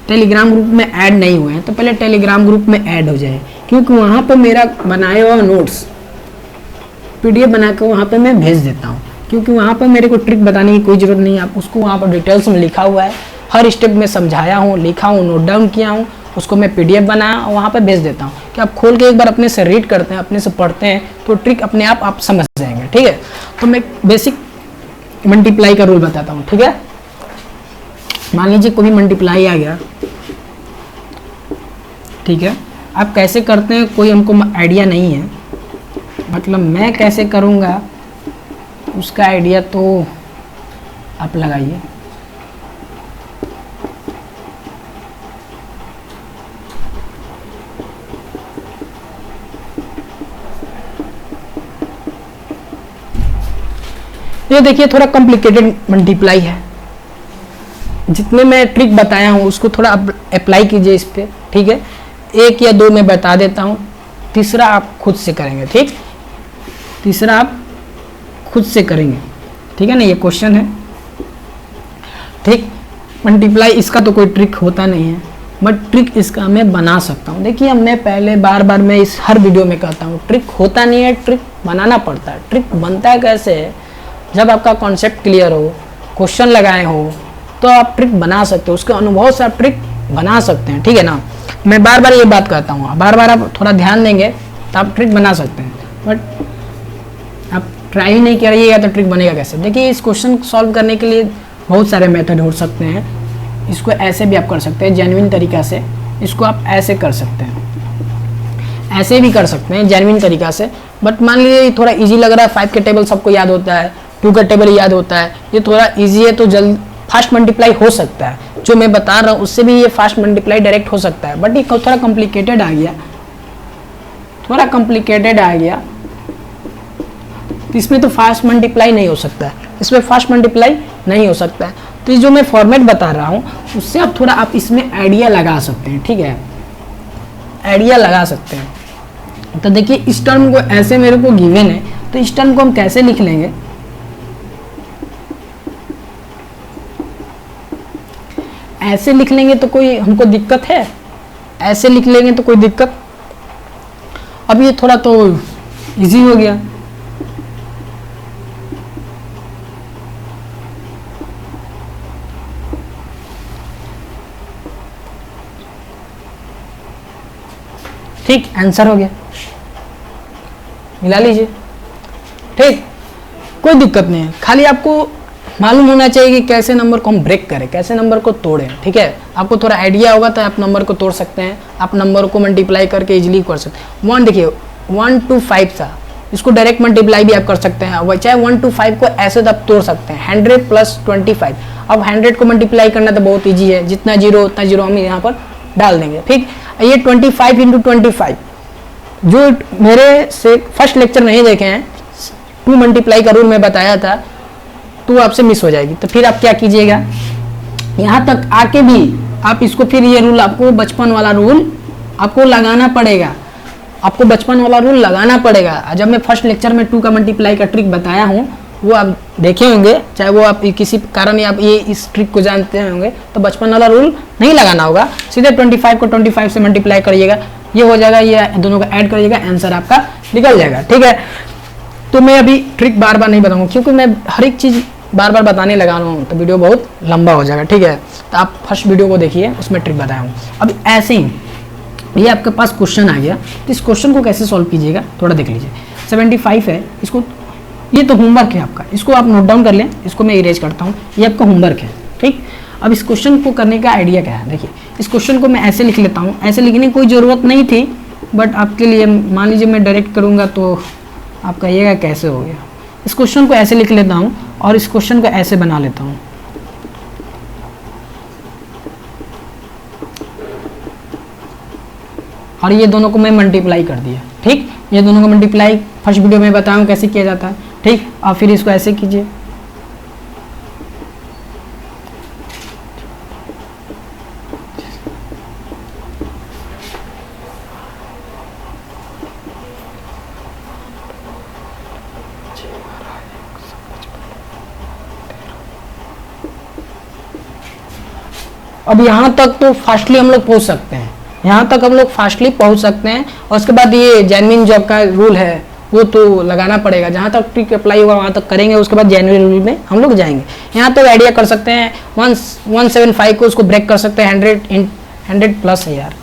टेलीग्राम ग्रुप में ऐड नहीं हुए हैं तो पहले टेलीग्राम ग्रुप में ऐड हो जाए, क्योंकि वहाँ पर मेरा बनाया हुआ नोट्स PDF बना के वहाँ पे मैं भेज देता हूँ, क्योंकि वहाँ पर मेरे को ट्रिक बताने की कोई ज़रूरत नहीं है। आप उसको वहाँ पर डिटेल्स में लिखा हुआ है, हर स्टेप में समझाया हूँ, लिखा हूँ, नोट डाउन किया हूँ, उसको मैं PDF बनाया और वहाँ पर भेज देता हूँ कि आप खोल के एक बार अपने से रीड करते हैं, अपने से पढ़ते हैं तो ट्रिक अपने आप समझ जाएंगे। ठीक है, तो मैं बेसिक मल्टीप्लाई का रूल बताता हूँ। ठीक है, मान लीजिए कोई मल्टीप्लाई आ गया, ठीक है, आप कैसे करते हैं कोई हमको आइडिया नहीं है, मतलब मैं कैसे करूँगा उसका आइडिया तो आप लगाइए। ये देखिए थोड़ा कॉम्प्लिकेटेड मल्टीप्लाई है, जितने मैं ट्रिक बताया हूँ उसको थोड़ा अप्लाई कीजिए इस पे। ठीक है, 1 या 2 मैं बता देता हूँ, तीसरा आप खुद से करेंगे। ठीक, तीसरा आप खुद से करेंगे। ठीक है ना, ये क्वेश्चन है। ठीक, मल्टीप्लाई इसका तो कोई ट्रिक होता नहीं है, बट ट्रिक इसका मैं बना सकता हूँ। देखिए हमने पहले बार मैं इस हर वीडियो में कहता हूँ, ट्रिक होता नहीं है, ट्रिक बनाना पड़ता है। ट्रिक बनता है कैसे? जब आपका कॉन्सेप्ट क्लियर हो, क्वेश्चन लगाए हो, तो आप ट्रिक बना सकते हो, उसके अनुभव से आप ट्रिक बना सकते हैं। ठीक है ना, मैं बार ये बात कहता हूँ, बार आप थोड़ा ध्यान देंगे तो आप ट्रिक बना सकते हैं। बट ट्राई ही नहीं करिएगा तो ट्रिक बनेगा कैसे। देखिए इस क्वेश्चन को सॉल्व करने के लिए बहुत सारे मेथड हो सकते हैं। इसको ऐसे भी आप कर सकते हैं जेन्युइन तरीका से, इसको आप ऐसे कर सकते हैं, ऐसे भी कर सकते हैं जेन्युइन तरीका से। बट मान लीजिए थोड़ा इजी लग रहा है, 5 का टेबल सबको याद होता है, 2 का टेबल याद होता है, ये थोड़ा इजी है तो जल्द फास्ट मल्टीप्लाई हो सकता है। जो मैं बता रहा हूँ उससे भी ये फास्ट मल्टीप्लाई डायरेक्ट हो सकता है, बट ये थोड़ा कॉम्प्लिकेटेड आ गया, थोड़ा कॉम्प्लिकेटेड आ गया। तो इसमें तो फास्ट मल्टीप्लाई नहीं हो सकता है, इसमें फास्ट मल्टीप्लाई नहीं हो सकता है। तो ये जो मैं फॉर्मेट बता रहा हूँ उससे आप थोड़ा आप इसमें आइडिया लगा सकते हैं, ठीक है, आइडिया लगा सकते हैं। तो देखिए इस टर्म को ऐसे मेरे को गिवन है, तो इस टर्म को हम कैसे लिख लेंगे, ऐसे लिख लेंगे तो कोई हमको दिक्कत है, ऐसे लिख लेंगे तो कोई दिक्कत। अब ये थोड़ा तो इजी हो गया। ठीक, आंसर हो गया, मिला लीजिए। ठीक, कोई दिक्कत नहीं है, खाली आपको मालूम होना चाहिए कि कैसे नंबर को हम ब्रेक करें, कैसे नंबर को तोड़ें। ठीक है, आपको थोड़ा आइडिया होगा तो आप नंबर को तोड़ सकते हैं, आप नंबर को मल्टीप्लाई करके इजीली कर सकते हैं। 1 देखिए 1 to 5 था, इसको डायरेक्ट मल्टीप्लाई भी आप कर सकते हैं, चाहे 1 to 5 को ऐसे तो आप तोड़ सकते हैं। 100 + 25, अब 100 को मल्टीप्लाई करना तो बहुत ईजी है, जितना जीरो उतना जीरो हम यहाँ पर डाल देंगे। ठीक, ये 25 × 25, जो मेरे से फर्स्ट लेक्चर नहीं देखे हैं, 2 मल्टीप्लाई का रूल मैं बताया था, तो आपसे मिस हो जाएगी। तो फिर आप क्या कीजिएगा, यहाँ तक आके भी आप इसको फिर ये रूल, आपको बचपन वाला रूल आपको लगाना पड़ेगा, आपको बचपन वाला रूल लगाना पड़ेगा। जब मैं फर्स्ट लेक्चर में 2 का मल्टीप्लाई का ट्रिक बताया हूँ वो आप देखे होंगे, चाहे वो आप किसी कारण आप ये इस ट्रिक को जानते होंगे, तो बचपन वाला रूल नहीं लगाना होगा, सीधे 25 को 25 से मल्टीप्लाई करिएगा, ये हो जाएगा, ये दोनों को ऐड करिएगा, आंसर आपका निकल जाएगा। ठीक है, तो मैं अभी ट्रिक बार बार नहीं बताऊंगा क्योंकि मैं हर एक चीज़ बार बार बताने लगा रहा हूँ तो वीडियो बहुत लंबा हो जाएगा। ठीक है, तो आप फर्स्ट वीडियो को देखिए, उसमें ट्रिक बताया हूँ। अब ऐसे ही ये आपके पास क्वेश्चन आ गया, तो इस क्वेश्चन को कैसे सॉल्व कीजिएगा थोड़ा देख लीजिए। 75 है, इसको, ये तो होमवर्क है आपका, इसको आप नोट डाउन कर लें, इसको मैं इरेज करता हूँ, ये आपका होमवर्क है। ठीक, अब इस क्वेश्चन को करने का आइडिया क्या है, देखिए इस क्वेश्चन को मैं ऐसे लिख लेता हूँ, ऐसे लिखने की कोई ज़रूरत नहीं थी, बट आपके लिए मान लीजिए मैं डायरेक्ट करूँगा तो आप कहिएगा कैसे हो गया। इस क्वेश्चन को ऐसे लिख लेता हूँ और इस क्वेश्चन को ऐसे बना लेता हूँ। और ये दोनों को मैं मल्टीप्लाई कर दिया। ठीक, ये दोनों को मल्टीप्लाई फर्स्ट वीडियो में बताऊँ कैसे किया जाता है। ठीक, और फिर इसको ऐसे कीजिए, अब यहाँ तक तो फास्टली हम लोग पहुँच सकते हैं, यहाँ तक हम लोग फास्टली पहुँच सकते हैं। और उसके बाद ये जेन्युइन जॉब का रूल है वो तो लगाना पड़ेगा, जहाँ तक ट्रिक अप्लाई होगा वहाँ तक करेंगे, उसके बाद जेन्युइन रूल में हम लोग जाएंगे। यहाँ तक आइडिया कर सकते हैं, 175 को उसको ब्रेक कर सकते हैं, 100 प्लस है यार।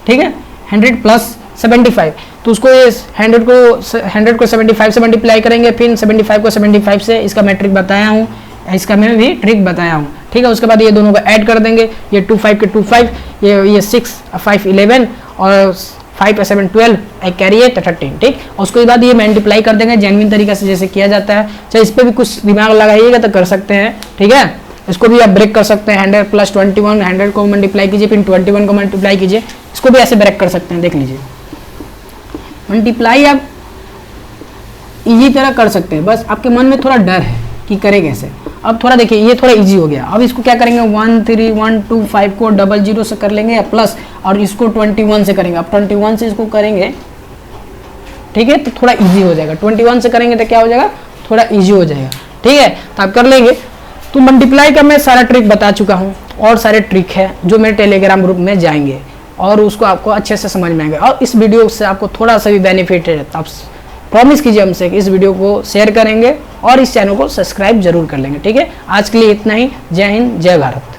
ठीक है, 100 + 75, तो उसको ये 100 को 75 से मल्टीप्लाई करेंगे, फिर 75 को 75 से, इसका मैं ट्रिक बताया हूँ, इसका मैं भी ट्रिक बताया हूँ। ठीक है, उसके बाद ये दोनों को ऐड कर देंगे, ये 25 के 25, ये 6 5 11 और 5 7 12, एक कैरी है तो 13। ठीक, और उसके बाद ये मल्टीप्लाई कर देंगे जेन्युइन तरीके से जैसे किया जाता है। चाहे इस पर भी कुछ दिमाग लगाइएगा तो कर सकते हैं। ठीक है, इसको भी आप ब्रेक कर सकते हैं, 100 + 21, 100 को मल्टीप्लाई कीजिए, फिर 21 को मल्टीप्लाई कीजिए, इसको भी ऐसे ब्रेक कर सकते हैं। देख लीजिए, मल्टीप्लाई आप इजी तरह कर सकते हैं, बस आपके मन में थोड़ा डर है कि करें कैसे। अब थोड़ा देखिए, ये थोड़ा इजी हो गया। अब इसको क्या करेंगे, 1 3 1 2 5 को 00 से कर लेंगे या प्लस, और इसको 21 से करेंगे। अब 21 से इसको करेंगे, ठीक है, तो थोड़ा इजी हो जाएगा। 21 से करेंगे तो क्या हो जाएगा, थोड़ा इजी हो जाएगा। ठीक है, तो आप कर लेंगे। तो मल्टीप्लाई का मैं सारा ट्रिक बता चुका हूँ, और सारे ट्रिक है जो मेरे टेलीग्राम ग्रुप में जाएंगे और उसको आपको अच्छे से समझ में आएगा। और इस वीडियो से आपको थोड़ा सा भी बेनिफिट है, तो आप प्रॉमिस कीजिए हमसे कि इस वीडियो को शेयर करेंगे और इस चैनल को सब्सक्राइब जरूर कर लेंगे। ठीक है, आज के लिए इतना ही। जय हिंद, जय भारत।